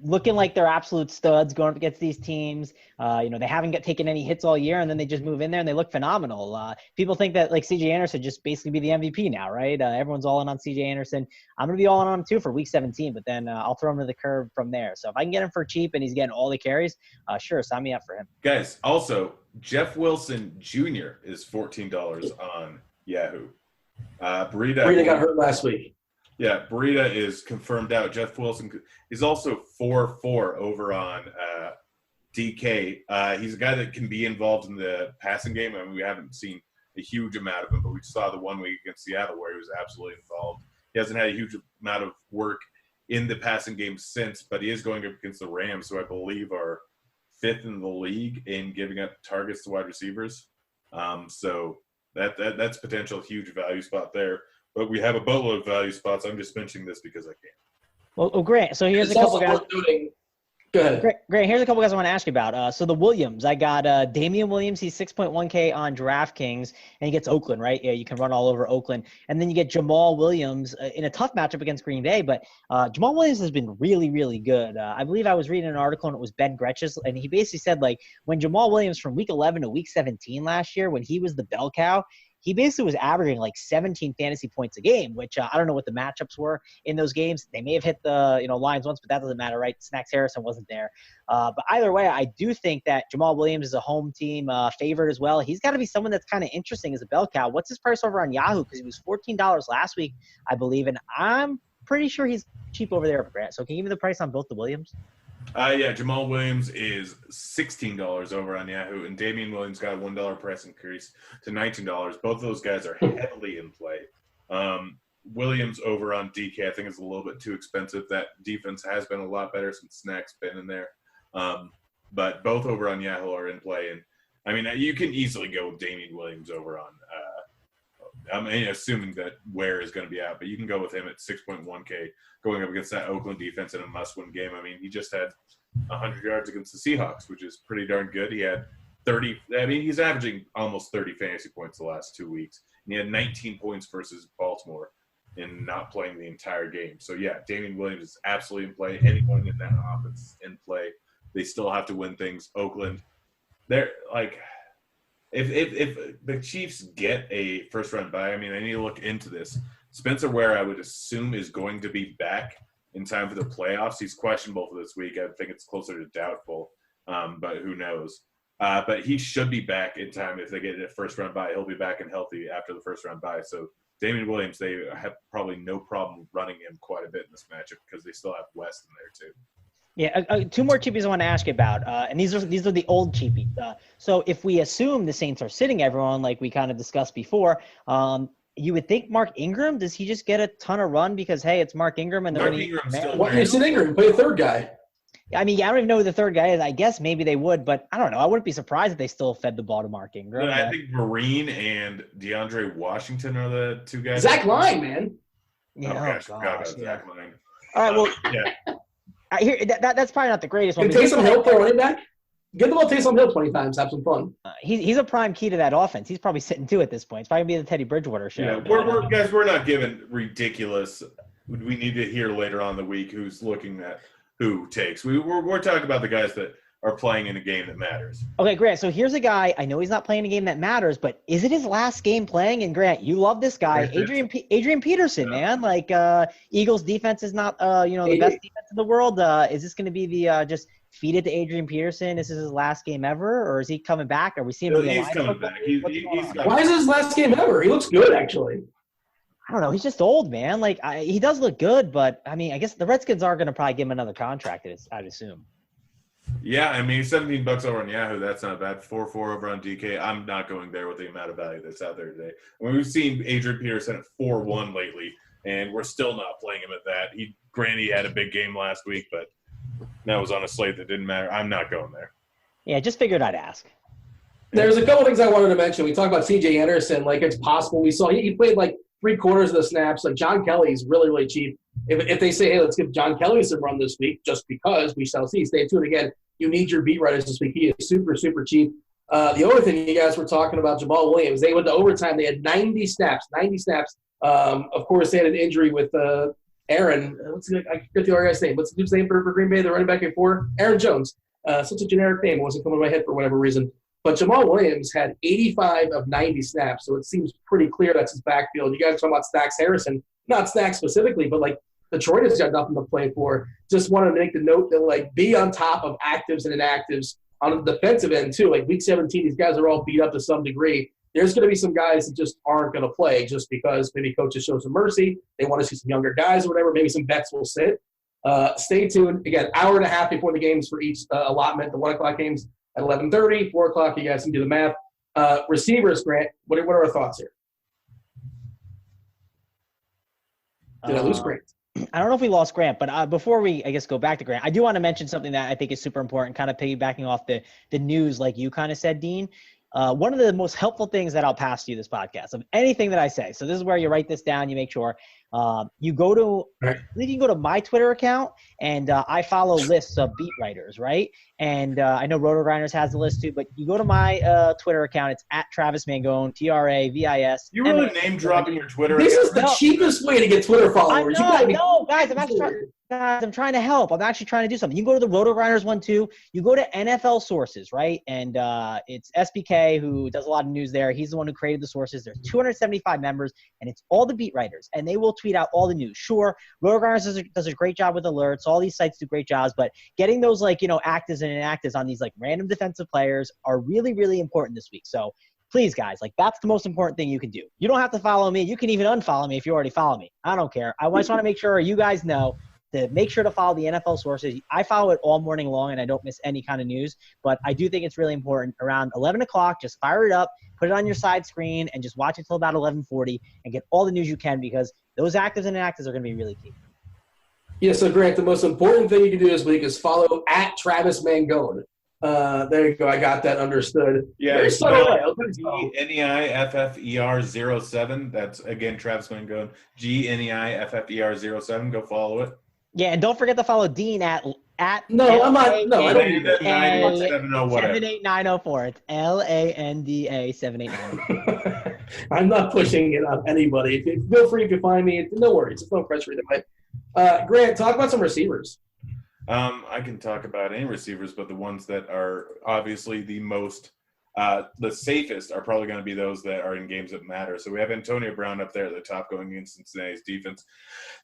looking like they're absolute studs going up against these teams. They haven't taken any hits all year, and then they just move in there and they look phenomenal. People think that, like, C.J. Anderson just basically be the MVP now, right? Everyone's all in on C.J. Anderson. I'm going to be all in on him, too, for Week 17, but then I'll throw him to the curb from there. So if I can get him for cheap and he's getting all the carries, sure, sign me up for him. Guys, also, Jeff Wilson Jr. is $14 on Yahoo. Burita got hurt last week. Yeah, Burita is confirmed out. Jeff Wilson is also 4-4 over on DK. He's a guy that can be involved in the passing game. I mean, we haven't seen a huge amount of him, but we saw the 1 week against Seattle where he was absolutely involved. He hasn't had a huge amount of work in the passing game since, but he is going up against the Rams, who I believe are 5th in the league in giving up targets to wide receivers. So that's potential huge value spot there. But we have a boatload of value spots. I'm just mentioning this because I can. Well, Grant, so here's a couple guys. Go ahead. Great. Here's a couple guys I want to ask you about. So the Williams, I got Damian Williams. He's 6.1K on DraftKings, and he gets Oakland, right? Yeah, you can run all over Oakland. And then you get Jamal Williams in a tough matchup against Green Bay. But Jamal Williams has been really, really good. I believe I was reading an article, and it was Ben Gretches, and he basically said, like, when Jamal Williams from Week 11 to Week 17 last year, when he was the bell cow, he basically was averaging like 17 fantasy points a game, which I don't know what the matchups were in those games. They may have hit the Lions once, but that doesn't matter, right? Snacks Harrison wasn't there. But either way, I do think that Jamal Williams is a home team favorite as well. He's got to be someone that's kind of interesting as a bell cow. What's his price over on Yahoo? Because he was $14 last week, I believe, and I'm pretty sure he's cheap over there, Grant. So can you give me the price on both the Williams? Yeah, Jamal Williams is $16 over on Yahoo, and Damian Williams got a $1 price increase to $19. Both of those guys are heavily in play. Williams over on DK, I think, is a little bit too expensive. That defense has been a lot better since Snack's been in there. But both over on Yahoo are in play. And, I mean, you can easily go with Damian Williams over on I'm assuming that Ware is going to be out, but you can go with him at 6.1K going up against that Oakland defense in a must-win game. I mean, he just had 100 yards against the Seahawks, which is pretty darn good. He had 30 – I mean, he's averaging almost 30 fantasy points the last 2 weeks. And he had 19 points versus Baltimore in not playing the entire game. So, yeah, Damian Williams is absolutely in play. Anyone in that offense is in play. They still have to win things. Oakland, they're like – If the Chiefs get a first-round bye, I mean, I need to look into this. Spencer Ware, I would assume, is going to be back in time for the playoffs. He's questionable for this week. I think it's closer to doubtful, but who knows. But he should be back in time if they get a first-round bye. He'll be back and healthy after the first-round bye. So Damian Williams, they have probably no problem running him quite a bit in this matchup because they still have West in there too. Yeah, two more cheapies I want to ask you about, and these are the old cheapies. So if we assume the Saints are sitting everyone like we kind of discussed before, you would think Mark Ingram, does he just get a ton of run because, hey, it's Mark Ingram and they're going to – Why do you sit Ingram? Play a third guy. I mean, I don't even know who the third guy is. I guess maybe they would, but I don't know. I wouldn't be surprised if they still fed the ball to Mark Ingram. I think Marine and DeAndre Washington are the two guys. Zach Line, man. Yeah, gosh, Zach Line. All right, well – yeah. That's probably not the greatest one. Can Taysom Hill play running back? Give the ball to Taysom Hill 20 times. Have some fun. He's a prime key to that offense. He's probably sitting two at this point. It's probably going to be the Teddy Bridgewater show. Yeah, we're not giving ridiculous. We need to hear later on in the week who's looking at who takes. We're talking about the guys that are playing in a game that matters. Okay, Grant. So here's a guy. I know he's not playing a game that matters, but is it his last game playing? And Grant, you love this guy, Adrian Peterson, man. Like Eagles defense is not the best defense in the world. Is this going to be the just feed it to Adrian Peterson? This is his last game ever, or is he coming back? Are we seeing him? He's coming back. Why is it his last game ever? He looks good, actually. I don't know. He's just old, man. Like he does look good, but I mean, I guess the Redskins are going to probably give him another contract. I'd assume. Yeah, I mean, $17 over on Yahoo, that's not bad. 4.4 over on DK. I'm not going there with the amount of value that's out there today. I mean, we've seen Adrian Peterson at 4.1 lately, and we're still not playing him at that. Granted, he had a big game last week, but that was on a slate that didn't matter. I'm not going there. Yeah, just figured I'd ask. There's a couple things I wanted to mention. We talked about C.J. Anderson. Like, it's possible. We saw he played like 3/4 of the snaps. Like, John Kelly's really, really cheap. If they say, hey, let's give John Kelly some run this week, just because, we shall see. Stay tuned again. You need your beat writers this week. He is super, super cheap. The other thing you guys were talking about, Jamal Williams, they went to overtime. They had 90 snaps. Of course, they had an injury with Aaron. I forget the other guy's name. What's the dude's name for Green Bay, the running back before? Aaron Jones. Such a generic name. It wasn't coming to my head for whatever reason. But Jamal Williams had 85 of 90 snaps, so it seems pretty clear that's his backfield. You guys are talking about Stacks Harrison. Not Stacks specifically, but, like, Detroit has got nothing to play for. Just want to make the note that, like, be on top of actives and inactives on the defensive end, too. Like, week 17, these guys are all beat up to some degree. There's going to be some guys that just aren't going to play just because maybe coaches show some mercy. They want to see some younger guys or whatever. Maybe some vets will sit. Stay tuned. Again, hour and a half before the games for each allotment. The 1 o'clock games at 11:30, 4 o'clock, you guys can do the math. Receivers, Grant, what are our thoughts here? Did I lose Grant? I don't know if we lost Grant, but before we, I guess, go back to Grant, I do want to mention something that I think is super important, kind of piggybacking off the news like you kind of said, Dean. One of the most helpful things that I'll pass to you this podcast of anything that I say. So this is where you write this down. You make sure you go to, I believe you can go to my Twitter account, and I follow lists of beat writers, right? And I know RotoGrinders has the list too, but you go to my Twitter account. It's at Travis Mangone, TRAVIS. You really name dropping your Twitter account? This is the cheapest way to get Twitter followers. No, guys, I'm trying to help. I'm actually trying to do something. You can go to the RotoGrinders one too. You go to NFL Sources, right? And it's SBK who does a lot of news there. He's the one who created the sources. There's 275 members, and it's all the beat writers, and they will tweet out all the news. Sure, RotoGrinders does a great job with alerts. All these sites do great jobs, but getting those actives and inactives on these random defensive players are really, really important this week. So please, guys, that's the most important thing you can do. You don't have to follow me. You can even unfollow me if you already follow me. I don't care. I just want to make sure you guys know to make sure to follow the NFL Sources. I follow it all morning long, and I don't miss any kind of news. But I do think it's really important. Around 11 o'clock, just fire it up, put it on your side screen, and just watch it till about 11:40 and get all the news you can, because those actives and inactives are going to be really key. Yeah, so Grant, the most important thing you can do this week is follow at Travis Mangone. There you go. I got that understood. Yeah, Very it's subtle way. Pretty subtle. GNEIFFER07. That's again Travis Mangone. GNEIFFER07. Go follow it. Yeah, and don't forget to follow Dean at No, I'm not. No, I don't need that. 78904. It's LANDA 78904. I'm not pushing it on anybody. Feel free if you find me. No worries. It's no pressure either way. Grant, talk about some receivers. I can talk about any receivers, but the ones that are obviously the most, the safest are probably going to be those that are in games that matter. So we have Antonio Brown up there at the top going against Cincinnati's defense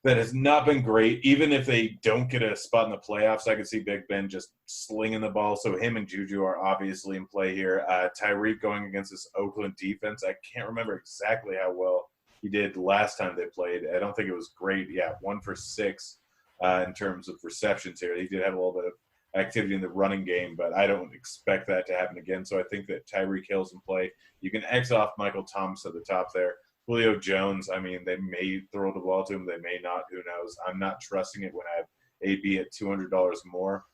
that has not been great. Even if they don't get a spot in the playoffs, I could see Big Ben just slinging the ball. So him and Juju are obviously in play here. Tyreek going against this Oakland defense. I can't remember exactly how well he did last time they played. I don't think it was great. Yeah, 1 for 6 in terms of receptions here. He did have a little bit of activity in the running game, but I don't expect that to happen again. So I think that Tyreek Hill's in play. You can X off Michael Thomas at the top there. Julio Jones, I mean, they may throw the ball to him. They may not. Who knows? I'm not trusting it when I have AB at $200 more.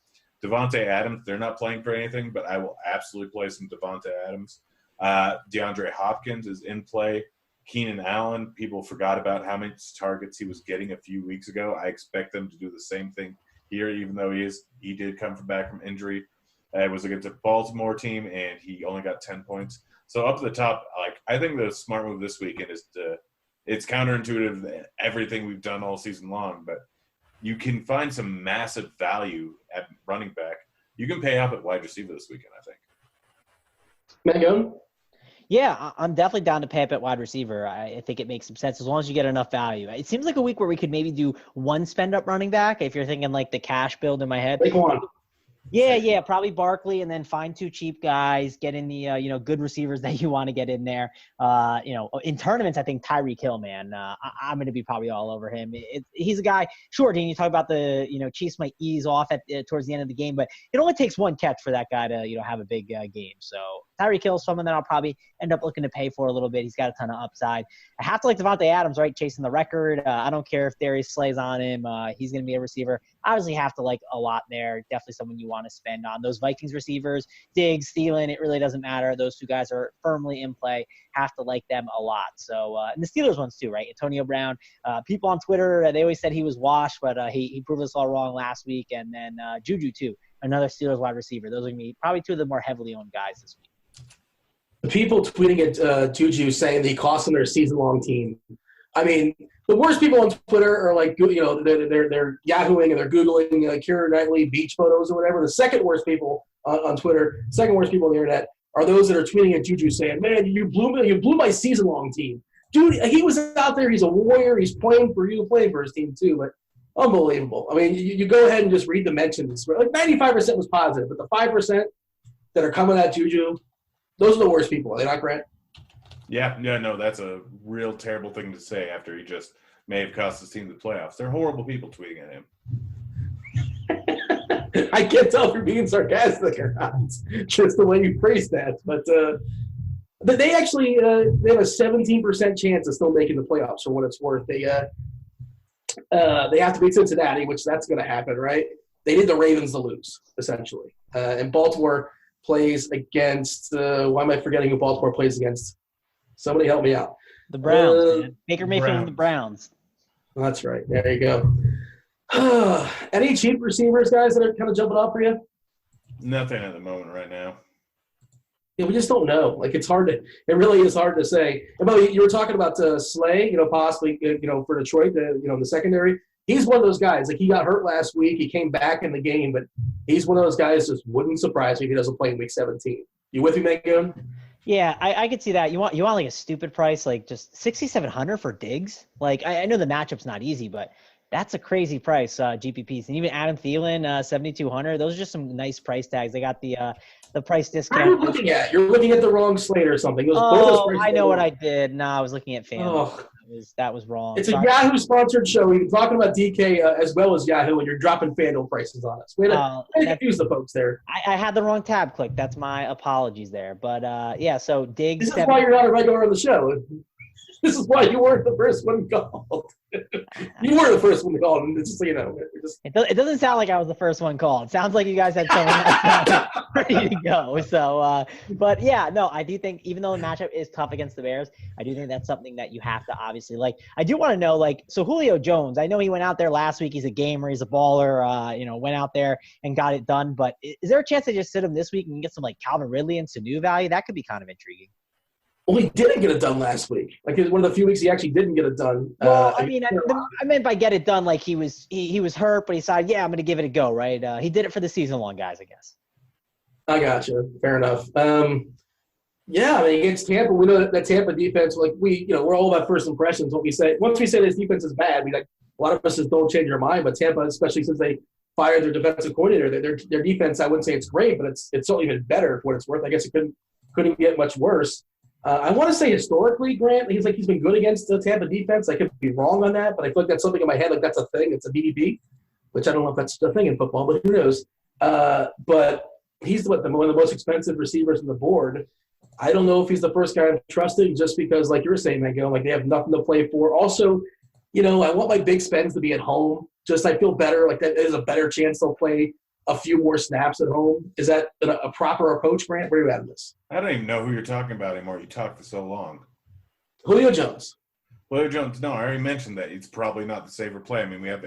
Devontae Adams, they're not playing for anything, but I will absolutely play some Devontae Adams. DeAndre Hopkins is in play. Keenan Allen, people forgot about how many targets he was getting a few weeks ago. I expect them to do the same thing here, even though he did come back from injury. It was against a Baltimore team, and he only got 10 points. So up to the top, I think the smart move this weekend is it's counterintuitive to everything we've done all season long, but you can find some massive value at running back. You can pay up at wide receiver this weekend, I think. Mangone? Yeah, I'm definitely down to pay up at wide receiver. I think it makes some sense as long as you get enough value. It seems like a week where we could maybe do one spend-up running back if you're thinking like the cash build in my head. Pick one. Yeah, probably Barkley, and then find 2 cheap guys, get in the good receivers that you want to get in there. In tournaments, I think Tyreek Hill, man, I'm going to be probably all over him. He's a guy. Sure, Dean, you talk about the Chiefs might ease off at towards the end of the game, but it only takes one catch for that guy to have a big game. So Tyreek Hill is someone that I'll probably end up looking to pay for a little bit. He's got a ton of upside. I have to like Devontae Adams, right, chasing the record. I don't care if Darius Slay's on him. He's going to be a receiver. Obviously have to like a lot there. Definitely someone you want to spend on. Those Vikings receivers, Diggs, Thielen, it really doesn't matter. Those 2 guys are firmly in play. Have to like them a lot. So, and the Steelers ones too, right? Antonio Brown. People on Twitter, they always said he was washed, but he proved us all wrong last week. And then Juju too, another Steelers wide receiver. Those are going to be probably 2 of the more heavily owned guys this week. The people tweeting at Juju saying that he cost them their season-long team. I mean, the worst people on Twitter are like, they're Yahooing and they're Googling Keira Knightley beach photos or whatever. The second worst people on Twitter, second worst people on the internet are those that are tweeting at Juju saying, man, you blew my season-long team. Dude, he was out there. He's a warrior. He's playing for you, playing for his team too. But unbelievable. I mean, you go ahead and just read the mentions. Like 95% was positive, but the 5% that are coming at Juju, those are the worst people. Are they not, Grant? Yeah, no, that's a real terrible thing to say after he just may have cost his team the playoffs. They're horrible people tweeting at him. I can't tell if you're being sarcastic or not. Just the way you phrased that. But they actually they have a 17% chance of still making the playoffs for what it's worth. They have to beat Cincinnati, which that's going to happen, right? They need the Ravens to lose, essentially. And Baltimore plays against why am I forgetting who Baltimore plays against? Somebody help me out. The Browns, man. Baker Mayfield and the Browns. That's right. There you go. Any cheap receivers, guys, that are kind of jumping off for you? Nothing at the moment right now. Yeah, we just don't know. Like, it really is hard to say. And by the way, you were talking about Slay, possibly, for Detroit, the secondary. He's one of those guys. Like, he got hurt last week. He came back in the game, but he's one of those guys that wouldn't surprise me if he doesn't play in Week 17. You with me, Mangone? Yeah, I could see that. You want like a stupid price, like just $6,700 for Diggs. Like I know the matchup's not easy, but that's a crazy price, GPPs. And even Adam Thielen, $7,200. Those are just some nice price tags. They got the price discount. What are you looking at? You're looking at the wrong slate or something. I know what I did. No, I was looking at FanDuel. Oh. That was wrong. It's a Yahoo-sponsored show. We've been talking about DK as well as Yahoo, and you're dropping FanDuel prices on us. Way to confuse the folks there. I had the wrong tab click. That's my apologies there. But, so Diggs. This is why you're not a regular on the show. This is why you weren't the first one called. You were the first one to call, and just so you know. It doesn't sound like I was the first one called. It sounds like you guys had someone else ready to go. So, but yeah, no, I do think even though the matchup is tough against the Bears, I do think that's something that you have to obviously like. I do want to know, like, so Julio Jones, I know he went out there last week. He's a gamer. He's a baller. Went out there and got it done. But is there a chance to just sit him this week and get some like Calvin Ridley and Sanu value? That could be kind of intriguing. Well, he didn't get it done last week. Like, it was one of the few weeks he actually didn't get it done. Well, I meant by get it done, like he was hurt, but he decided, yeah, I'm going to give it a go, right? He did it for the season-long guys, I guess. I gotcha. Fair enough. Yeah, I mean, against Tampa, we know that Tampa defense, like we're all about first impressions. What we say, once we say this defense is bad, a lot of us just don't change our mind. But Tampa, especially since they fired their defensive coordinator, their defense, I wouldn't say it's great, but it's certainly been better for what it's worth. I guess it couldn't get much worse. I want to say historically, Grant, he's been good against the Tampa defense. I could be wrong on that, but I feel like that's something in my head, like that's a thing. It's a BDB, which I don't know if that's a thing in football, but who knows? But he's one of the most expensive receivers on the board. I don't know if he's the first guy I'm trusting just because, like you were saying, Mangone, like they have nothing to play for. Also, I want my big spends to be at home. Just I feel better, like that is a better chance they'll play a few more snaps at home. Is that a proper approach, Grant? Where are you at in this? I don't even know who you're talking about anymore. You talked for so long. Julio Jones. Julio Jones, no, I already mentioned that. It's probably not the safer play. I mean, we have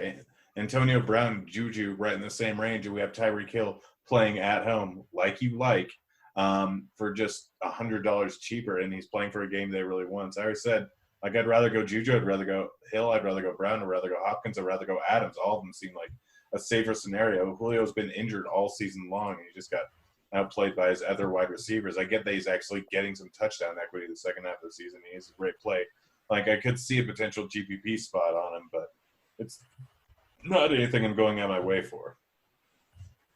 Antonio Brown and Juju right in the same range, and we have Tyreek Hill playing at home like you like for just $100 cheaper, and he's playing for a game they really want. So I already said, like, I'd rather go Juju, I'd rather go Hill, I'd rather go Brown, I'd rather go Hopkins, I'd rather go Adams. All of them seem like a safer scenario. Julio's been injured all season long, and he just got outplayed by his other wide receivers. I get that he's actually getting some touchdown equity the second half of the season. He has a great play. Like, I could see a potential GPP spot on him, but it's not anything I'm going out my way for.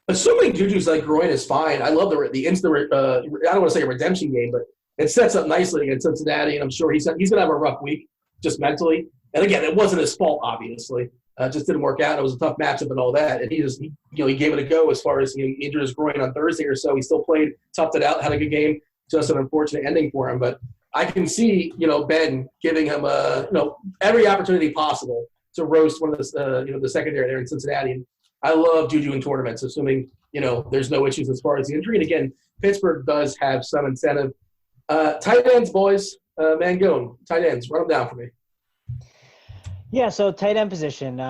Assuming Juju's groin is fine, I love the instant. I don't want to say a redemption game, but it sets up nicely against Cincinnati, and I'm sure he's going to have a rough week just mentally. And again, it wasn't his fault, obviously. Just didn't work out. It was a tough matchup and all that. And he gave it a go as far as he injured his groin on Thursday or so. He still played, toughed it out, had a good game. Just an unfortunate ending for him. But I can see, Ben giving him every opportunity possible to roast one of the secondary there in Cincinnati. And I love Juju in tournaments, assuming there's no issues as far as the injury. And again, Pittsburgh does have some incentive. Tight ends, boys. Mangone, tight ends, run them down for me. Yeah, so tight end position,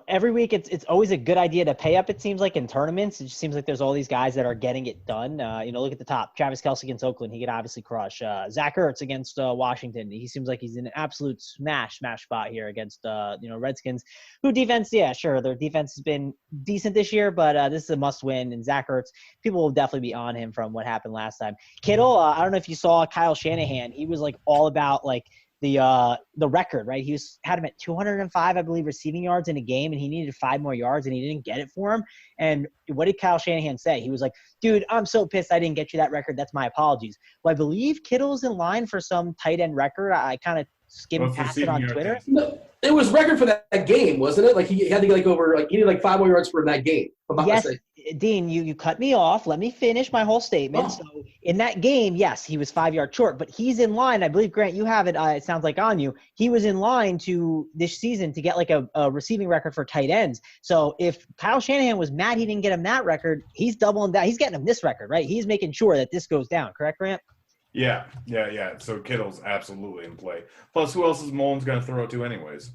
every week it's always a good idea to pay up, it seems like, in tournaments. It just seems like there's all these guys that are getting it done. Look at the top. Travis Kelce against Oakland, he could obviously crush. Zach Ertz against Washington, he seems like he's in an absolute smash spot here against, Redskins. Who defense, yeah, sure, their defense has been decent this year, but this is a must-win. And Zach Ertz, people will definitely be on him from what happened last time. Kittle, I don't know if you saw Kyle Shanahan. He was, all about, the record, right? He had him at 205, I believe, receiving yards in a game, and he needed 5 more yards, and he didn't get it for him. And what did Kyle Shanahan say? He was like, dude, I'm so pissed I didn't get you that record. That's my apologies. Well, I believe Kittle's in line for some tight end record. I kind of skimmed past it on Twitter. No, it was record for that game, wasn't it? He had to get he needed 5 more yards for that game. Yes, Dean, you cut me off. Let me finish my whole statement. Oh. So in that game, yes, he was 5 yards short, but he's in line. I believe, Grant, you have it. It sounds like on you. He was in line to this season to get a receiving record for tight ends. So if Kyle Shanahan was mad he didn't get him that record, he's doubling that. He's getting him this record, right? He's making sure that this goes down. Correct, Grant? Yeah. So Kittle's absolutely in play. Plus, who else is Mullins going to throw it to anyways?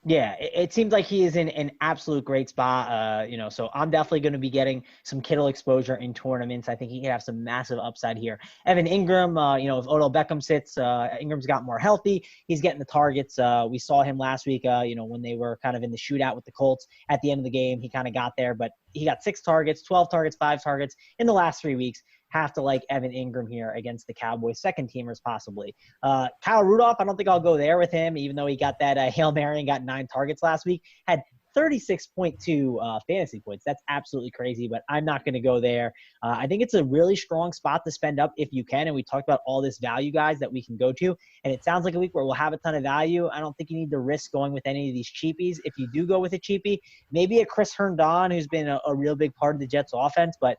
Yeah, it seems like he is in an absolute great spot. So I'm definitely going to be getting some Kittle exposure in tournaments. I think he could have some massive upside here. Evan Ingram, if Odell Beckham sits, Ingram's got more healthy. He's getting the targets. We saw him last week, when they were kind of in the shootout with the Colts at the end of the game. He kind of got there, but he got 6 targets, 12 targets, 5 targets in the last 3 weeks. Have to like Evan Ingram here against the Cowboys, second teamers possibly. Kyle Rudolph, I don't think I'll go there with him, even though he got that Hail Mary and got 9 targets last week. Had 36.2 fantasy points. That's absolutely crazy, but I'm not going to go there. I think it's a really strong spot to spend up if you can, and we talked about all this value, guys, that we can go to, and it sounds like a week where we'll have a ton of value. I don't think you need to risk going with any of these cheapies. If you do go with a cheapie, maybe a Chris Herndon, who's been a real big part of the Jets offense, but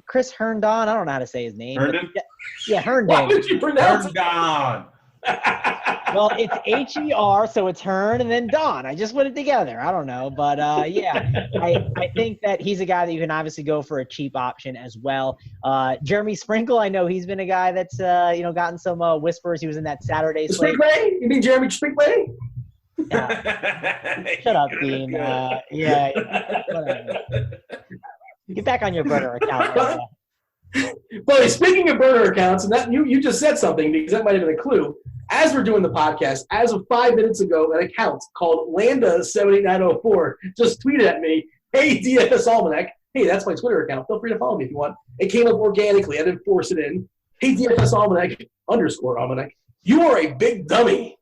Chris Herndon, I don't know how to say his name. Herndon? Yeah, Herndon. Why did you pronounce Herndon? Well, it's H-E-R, so it's Hearn and then Don. I just put it together. I don't know. But, I think that he's a guy that you can obviously go for a cheap option as well. Jeremy Sprinkle, I know he's been a guy that's, gotten some whispers. He was in that Saturday slate. Sprinkle? You mean Jeremy Sprinkle? Shut up, Dean. Whatever. Get back on your burner account. Well, speaking of burner accounts, and that you just said something because that might have been a clue. As we're doing the podcast, as of 5 minutes ago, an account called Landa78904 just tweeted at me, "Hey, DFS Almanac." Hey, that's my Twitter account. Feel free to follow me if you want. It came up organically. I didn't force it in. Hey, DFS Almanac _Almanac. You are a big dummy.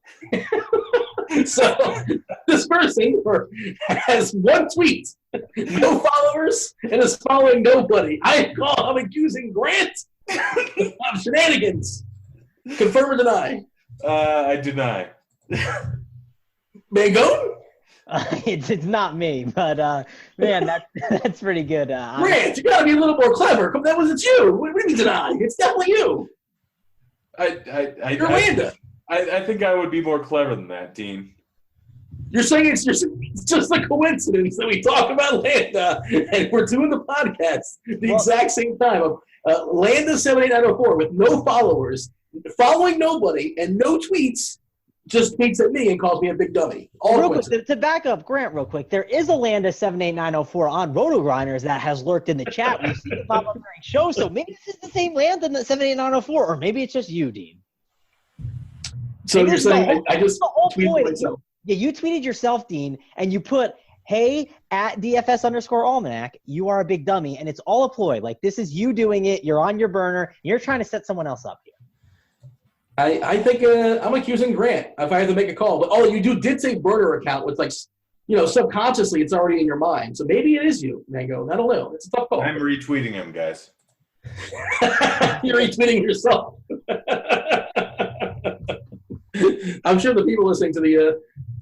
So this person has one tweet, no followers, and is following nobody. I'm accusing Grant of shenanigans. Confirm or deny? I deny. Mangone? It's not me, but man, that's pretty good. Grant, you gotta be a little more clever. It's you. What do you mean deny? It's definitely you. You're Landa. I think I would be more clever than that, Dean. You're saying it's just a coincidence that we talk about Landa and we're doing the podcast the exact same time. Landa78904 with no followers, following nobody, and no tweets, just tweets at me and calls me a big dummy. Real quick, to back up Grant real quick, there is a Landa78904 on RotoGrinders that has lurked in the chat. We've seen it pop up during shows, so maybe this is the same Landa 78904, or maybe it's just you, Dean. So you're saying I just tweeted myself. Yeah, you tweeted yourself, Dean, and you put, "Hey, at DFS _Almanac, you are a big dummy," and it's all a ploy. Like, this is you doing it. You're on your burner. You're trying to set someone else up here. I think I'm accusing Grant if I have to make a call. But you did say burner account with subconsciously it's already in your mind. So maybe it is you, Mango. I don't know. It's a tough call. I'm retweeting him, guys. You're retweeting yourself. I'm sure the people listening to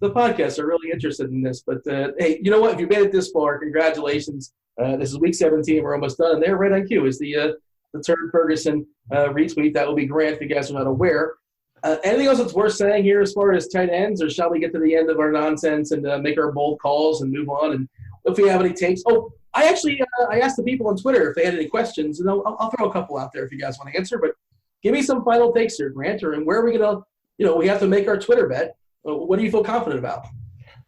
the podcast are really interested in this. But, hey, you know what? If you made it this far, congratulations. This is week 17. We're almost done. And there, right on cue, is the Turd Ferguson retweet. That will be Grant if you guys are not aware. Anything else that's worth saying here as far as tight ends, or shall we get to the end of our nonsense and make our bold calls and move on? And if we have any takes. Oh, I actually I asked the people on Twitter if they had any questions, and I'll throw a couple out there if you guys want to answer. But give me some final takes here, Grant, and where are we going to – we have to make our Twitter bet. What do you feel confident about?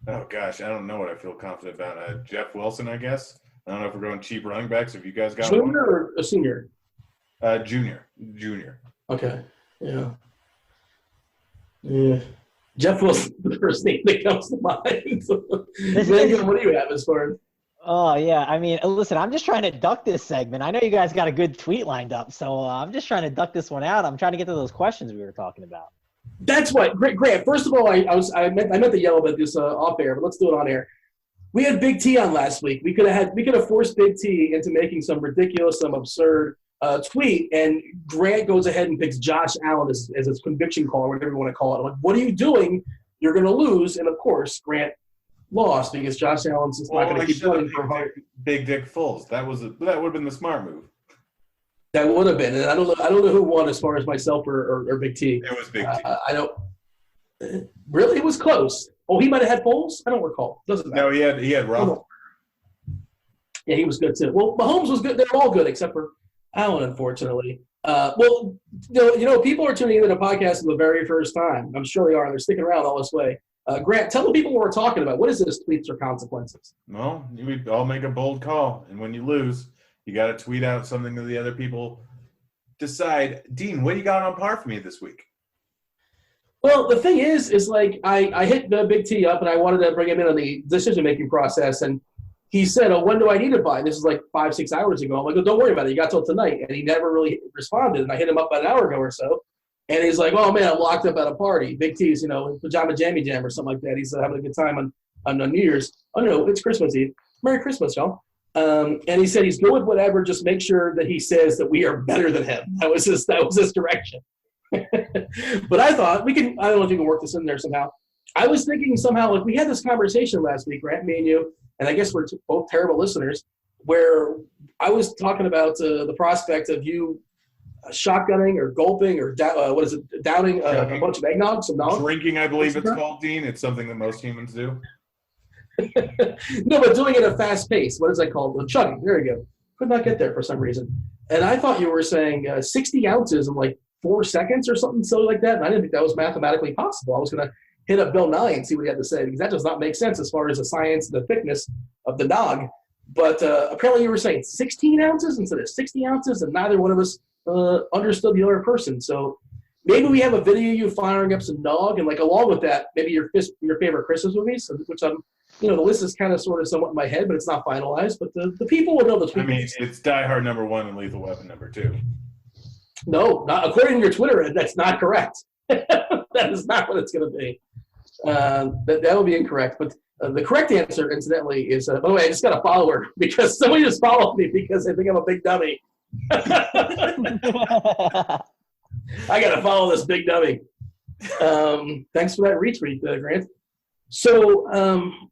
Oh, gosh, I don't know what I feel confident about. Jeff Wilson, I guess. I don't know if we're going cheap running backs. If you guys got junior one. Or a senior? Junior. Okay. Yeah. Jeff Wilson, the first name that comes to mind. What do you have as far as? Oh, yeah. I mean, listen, I'm just trying to duck this segment. I know you guys got a good tweet lined up, so I'm just trying to duck this one out. I'm trying to get to those questions we were talking about. That's what, Grant. First of all, I meant to yell about this off air, but let's do it on air. We had Big T on last week. We could have forced Big T into making some ridiculous, some absurd tweet, and Grant goes ahead and picks Josh Allen as his conviction call, or whatever you want to call it. I'm like, what are you doing? You're going to lose, and of course, Grant lost because Josh Allen's just not going to keep running for hard. Big Dick Foles. That would have been the smart move. That would have been, and I don't know who won as far as myself or Big T. It was Big T. I don't really. It was close. Oh, he might have had Foles. I don't recall. Doesn't matter. No, he had Roethlisberger. Yeah, he was good too. Well, Mahomes was good. They're all good except for Allen, unfortunately. People are tuning into the podcast for the very first time. I'm sure they are. They're sticking around all this way. Grant, tell the people what we're talking about. What is this tweets or consequences? Well, we all make a bold call, and when you lose, you got to tweet out something that the other people decide. Dean, what do you got on par for me this week? Well, the thing is like I hit the Big T up, and I wanted to bring him in on the decision-making process, and he said, "Oh, when do I need to buy?" This is like 5-6 hours ago. I'm like, "Oh, don't worry about it. You got till tonight." And he never really responded, and I hit him up about an hour ago or so. And he's like, "Oh, man, I'm locked up at a party." Big T's, pajama jammy jam or something like that. He's having a good time on New Year's. Oh, no, it's Christmas Eve. Merry Christmas, y'all. And he said he's good with whatever. Just make sure that he says that we are better than him. That was his direction. But I thought I don't know if you can work this in there somehow. I was thinking somehow, like we had this conversation last week, Grant, me and you, and I guess we're both terrible listeners, where I was talking about the prospect of you shotgunning or gulping or downing a bunch of eggnog, some nog. Drinking, I believe it's called, Dean. It's something that most humans do. No, but doing it at a fast pace. What is that called? Well, chugging. There you go. Could not get there for some reason. And I thought you were saying 60 ounces in like 4 seconds or something silly like that. And I didn't think that was mathematically possible. I was going to hit up Bill Nye and see what he had to say, because that does not make sense as far as the science and the thickness of the nog. But apparently you were saying 16 ounces instead of 60 ounces, and neither one of us understood the other person. So maybe we have a video of you firing up some nog, and like along with that, maybe your favorite Christmas movies, which I'm, the list is kind of sort of somewhat in my head, but it's not finalized. But the people will know the tweet. I mean, it's Die Hard #1 and Lethal Weapon #2. No, not according to your Twitter. That's not correct. That is not what it's going to be. That will be incorrect. But the correct answer, incidentally, is by the way, I just got a follower because somebody just followed me because they think I'm a big dummy. I got to follow this big dummy. Thanks for that retweet, Grant. So,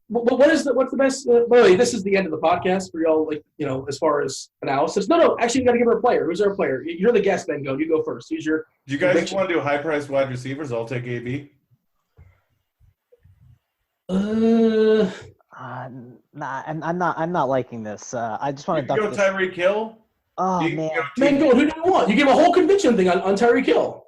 what's the best? By the way, this is the end of the podcast for y'all. Like, as far as analysis. No. Actually, we got to give her a player. Who's our player? You're the guest, Ben. You go first. Who's your? Do you guys prediction? Want to do high-priced wide receivers? I'll take AB. Nah, I'm not liking this. I just want to go Tyreek Hill. Oh man, Mangone, who do you want? You give a whole conviction thing on Tyreek Hill.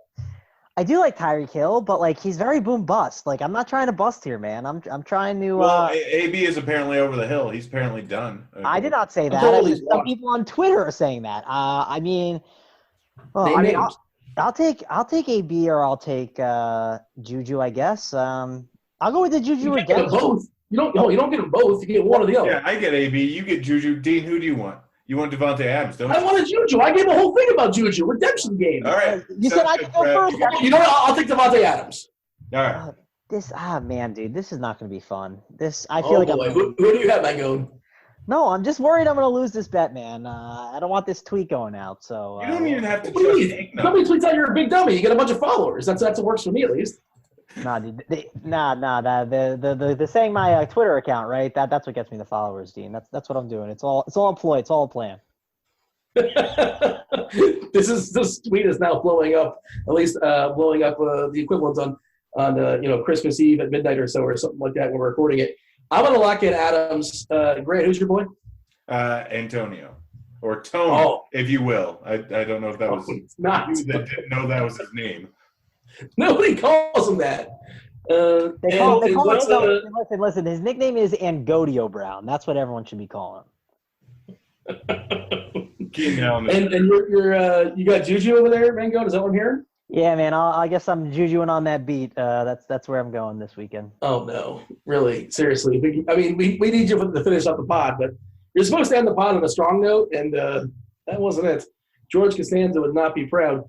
I do like Tyreek Hill, but like he's very boom bust. Like I'm not trying to bust here, man. I'm trying to. Well, AB is apparently over the hill. He's apparently done. I did not say that. Some people on Twitter are saying that. I'll take AB or I'll take Juju, I guess. I'll go with the Juju again. Both. You don't get them both. You get one or the other. Yeah, I get AB. You get Juju. Dean, who do you want? You want Devontae Adams, don't you? I wanted Juju. I gave a whole thing about Juju. Redemption game. All right. You said I could go first. You know what? I'll take Devontae Adams. All right. Man, dude, this is not going to be fun. I feel like boy. Who do you have, Mangone? No, I'm just worried I'm going to lose this bet, man. I don't want this tweet going out. So you don't even have to. Nobody tweets out you're a big dummy. You get a bunch of followers. That's what works for me at least. Nah, dude. The saying my Twitter account, right? That's what gets me the followers, Dean. That's what I'm doing. It's all a ploy. It's all a plan. This tweet is now blowing up. At least blowing up the equivalent on Christmas Eve at midnight or so or something like that when we're recording it. I'm gonna lock in Adams. Grant, who's your boy? Antonio. Or Tone, if you will. I don't know if that was not. You that didn't know that was his name. Nobody calls him that. Listen, his nickname is Angodio Brown. That's what everyone should be calling him. And you got Juju over there, Mangone? Is that what I'm hearing? Yeah, man. I guess I'm jujuing on that beat. That's where I'm going this weekend. Oh no, really? Seriously? We need you to finish up the pod, but you're supposed to end the pod on a strong note, and that wasn't it. George Costanza would not be proud.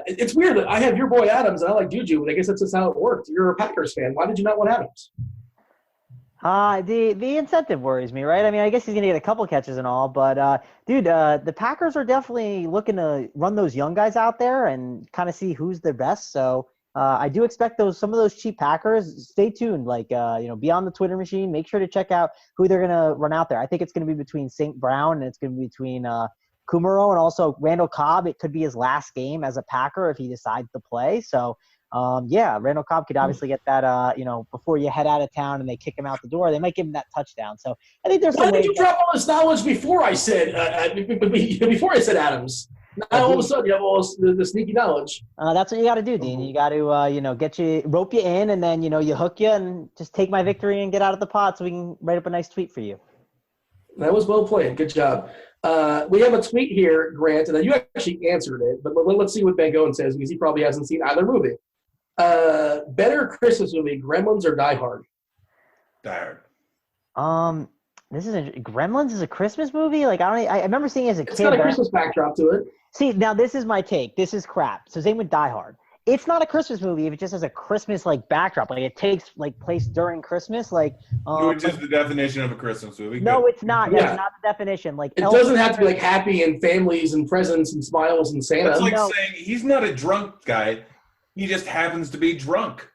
It's weird that I have your boy Adams and I like Juju, but I guess that's just how it worked. You're a Packers fan. Why did you not want Adams? The incentive worries me, right? I mean, I guess he's going to get a couple catches and all, but dude, the Packers are definitely looking to run those young guys out there and kind of see who's their best. So I do expect some of those cheap Packers. Stay tuned, be on the Twitter machine. Make sure to check out who they're going to run out there. I think it's going to be between St. Brown and it's going to be between Kumaro and also Randall Cobb. It could be his last game as a Packer if he decides to play. So, Randall Cobb could obviously get that, before you head out of town and they kick him out the door. They might give him that touchdown. So I think there's some. Why did you drop all this knowledge before I said Adams? Now all of a sudden you have all the sneaky knowledge. That's what you got to do, Dean. You got to, rope you in and then, you hook you and just take my victory and get out of the pot so we can write up a nice tweet for you. That was well played. Good job. We have a tweet here, Grant, and you actually answered it, but let's see what Mangone says because he probably hasn't seen either movie. Better Christmas movie, Gremlins or Die Hard? Die Hard. Gremlins is a Christmas movie? I remember seeing it as a kid. It's got a Christmas backdrop to it. See, now this is my take. This is crap. So same with Die Hard. It's not a Christmas movie if it just has a Christmas backdrop. It takes place during Christmas. Which is the definition of a Christmas movie. No, it's not. Yeah. It's not the definition. It doesn't have to be happy and families and presents and smiles and Santa. That's saying he's not a drunk guy. He just happens to be drunk.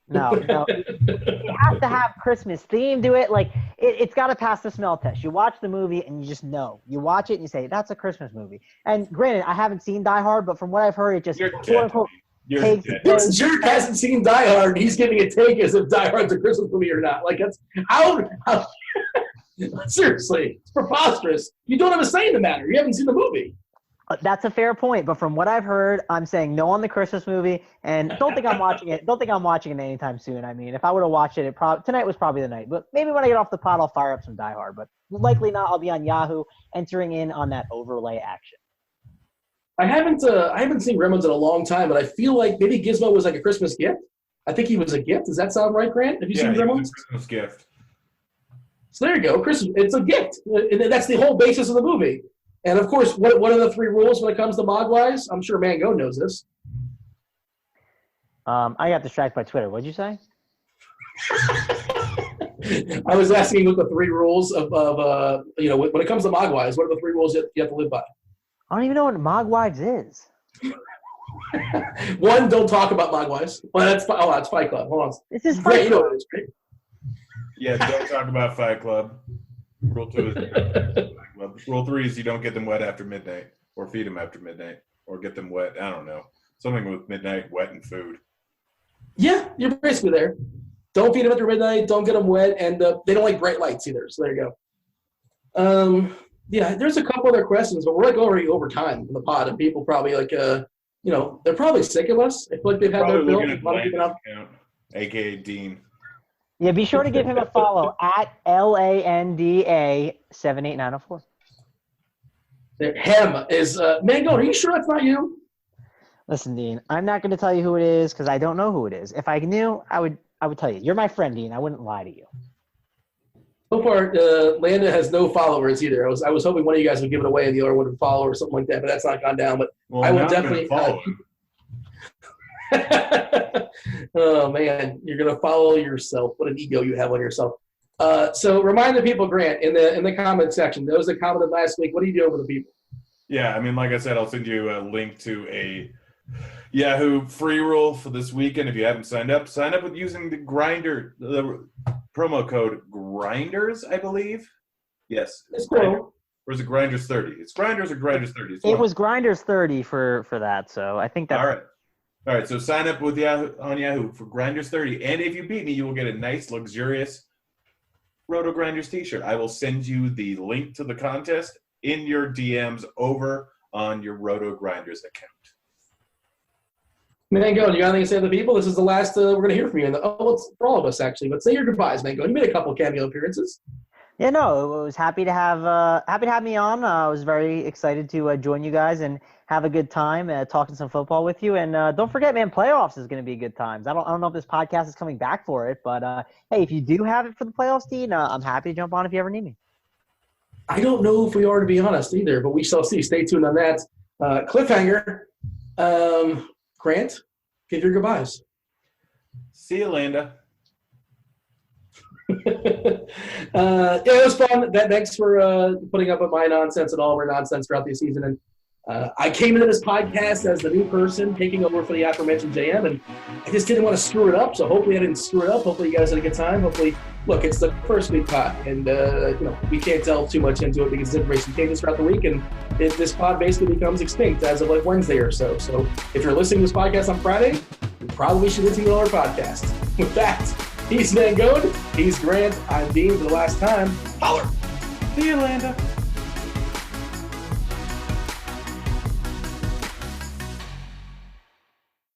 No. It has to have Christmas theme to it. Like, it's got to pass the smell test. You watch the movie and you just know. You watch it and you say, that's a Christmas movie. And granted, I haven't seen Die Hard, but from what I've heard, it just This jerk hasn't seen Die Hard. He's giving a take as if Die Hard's a Christmas movie or not. Like, that's how seriously, it's preposterous. You don't have a say in the matter. You haven't seen the movie. That's a fair point, but from what I've heard, I'm saying no on the Christmas movie, and don't think I'm watching it. Don't think I'm watching it anytime soon. I mean, if I would have watched it, tonight was probably the night. But maybe when I get off the pot, I'll fire up some Die Hard. But likely not. I'll be on Yahoo, entering in on that overlay action. I haven't seen Gremlins in a long time, but I feel like maybe Gizmo was like a Christmas gift. I think he was a gift. Does that sound right, Grant? Have you seen Gremlins? Christmas gift. So there you go. Christmas. It's a gift. And that's the whole basis of the movie. And, of course, what are the 3 rules when it comes to Mogwais? I'm sure Mangone knows this. I got distracted by Twitter. What'd you say? I was asking what the 3 rules of when it comes to Mogwais, what are the 3 rules you have to live by? I don't even know what Mogwais is. 1, don't talk about Mogwais. Well, that's Fight Club. Hold on. This is Fight Club. You know what it is, right? Yeah, don't talk about Fight Club. Rule 2 is Fight Club. Rule 3 is you don't get them wet after midnight, or feed them after midnight, or get them wet. I don't know. Something with midnight, wet, and food. Yeah, you're basically there. Don't feed them after midnight. Don't get them wet, and they don't like bright lights either. So there you go. Yeah, there's a couple other questions, but we're like already over time in the pod, and people probably they're probably sick of us. I feel like they've had their bill. Account, a.k.a. Dean. Yeah, be sure to give him a follow at LANDA78904. Him is Mangone. Are you sure that's not you? Listen, Dean, I'm not going to tell you who it is because I don't know who it is. If I knew, I would tell you. You're my friend, Dean. I wouldn't lie to you. So far, Landa has no followers either. I was hoping one of you guys would give it away and the other one would follow or something like that, but that's not gone down. But I will definitely follow. Oh man, you're gonna follow yourself. What an ego you have on yourself. So remind the people, Grant, in the comment section. Those that commented last week, what are you doing with the people? Yeah, I mean, like I said, I'll send you a link to a Yahoo free roll for this weekend. If you haven't signed up, sign up with using the promo code Grinders, I believe. Yes, it's cool. Or is it Grinders 30? It's Grinders or Grinders 30? It was Grinders 30 for that, so I think that's all right. So sign up with Yahoo for Grinders 30, and if you beat me, you will get a nice, luxurious RotoGrinders T-shirt. I will send you the link to the contest in your DMs over on your RotoGrinders account. Mangone, you got anything to say to the people? This is the last we're going to hear from you. It's for all of us, actually. But say your goodbyes, Mangone. You made a couple of cameo appearances. Yeah, no, I was happy to have me on. I was very excited to join you guys and have a good time talking some football with you. And don't forget, man, playoffs is going to be good times. I don't know if this podcast is coming back for it, but hey, if you do have it for the playoffs, Dean, I'm happy to jump on if you ever need me. I don't know if we are, to be honest, either, but we shall see. Stay tuned on that. Cliffhanger. Grant, give your goodbyes. See you, Landa. It was fun. Thanks for putting up with my nonsense and all of our nonsense throughout the season. And I came into this podcast as the new person taking over for the aforementioned JM, and I just didn't want to screw it up. So hopefully I didn't screw it up. Hopefully you guys had a good time. Hopefully, look, it's the first week pod, and we can't delve too much into it because information changes throughout the week, and this pod basically becomes extinct as of like Wednesday or so. So if you're listening to this podcast on Friday, you probably should listen to our podcast. With that, he's Mangone, he's Grant, I'm Dean for the last time. Holler! See you, Landa.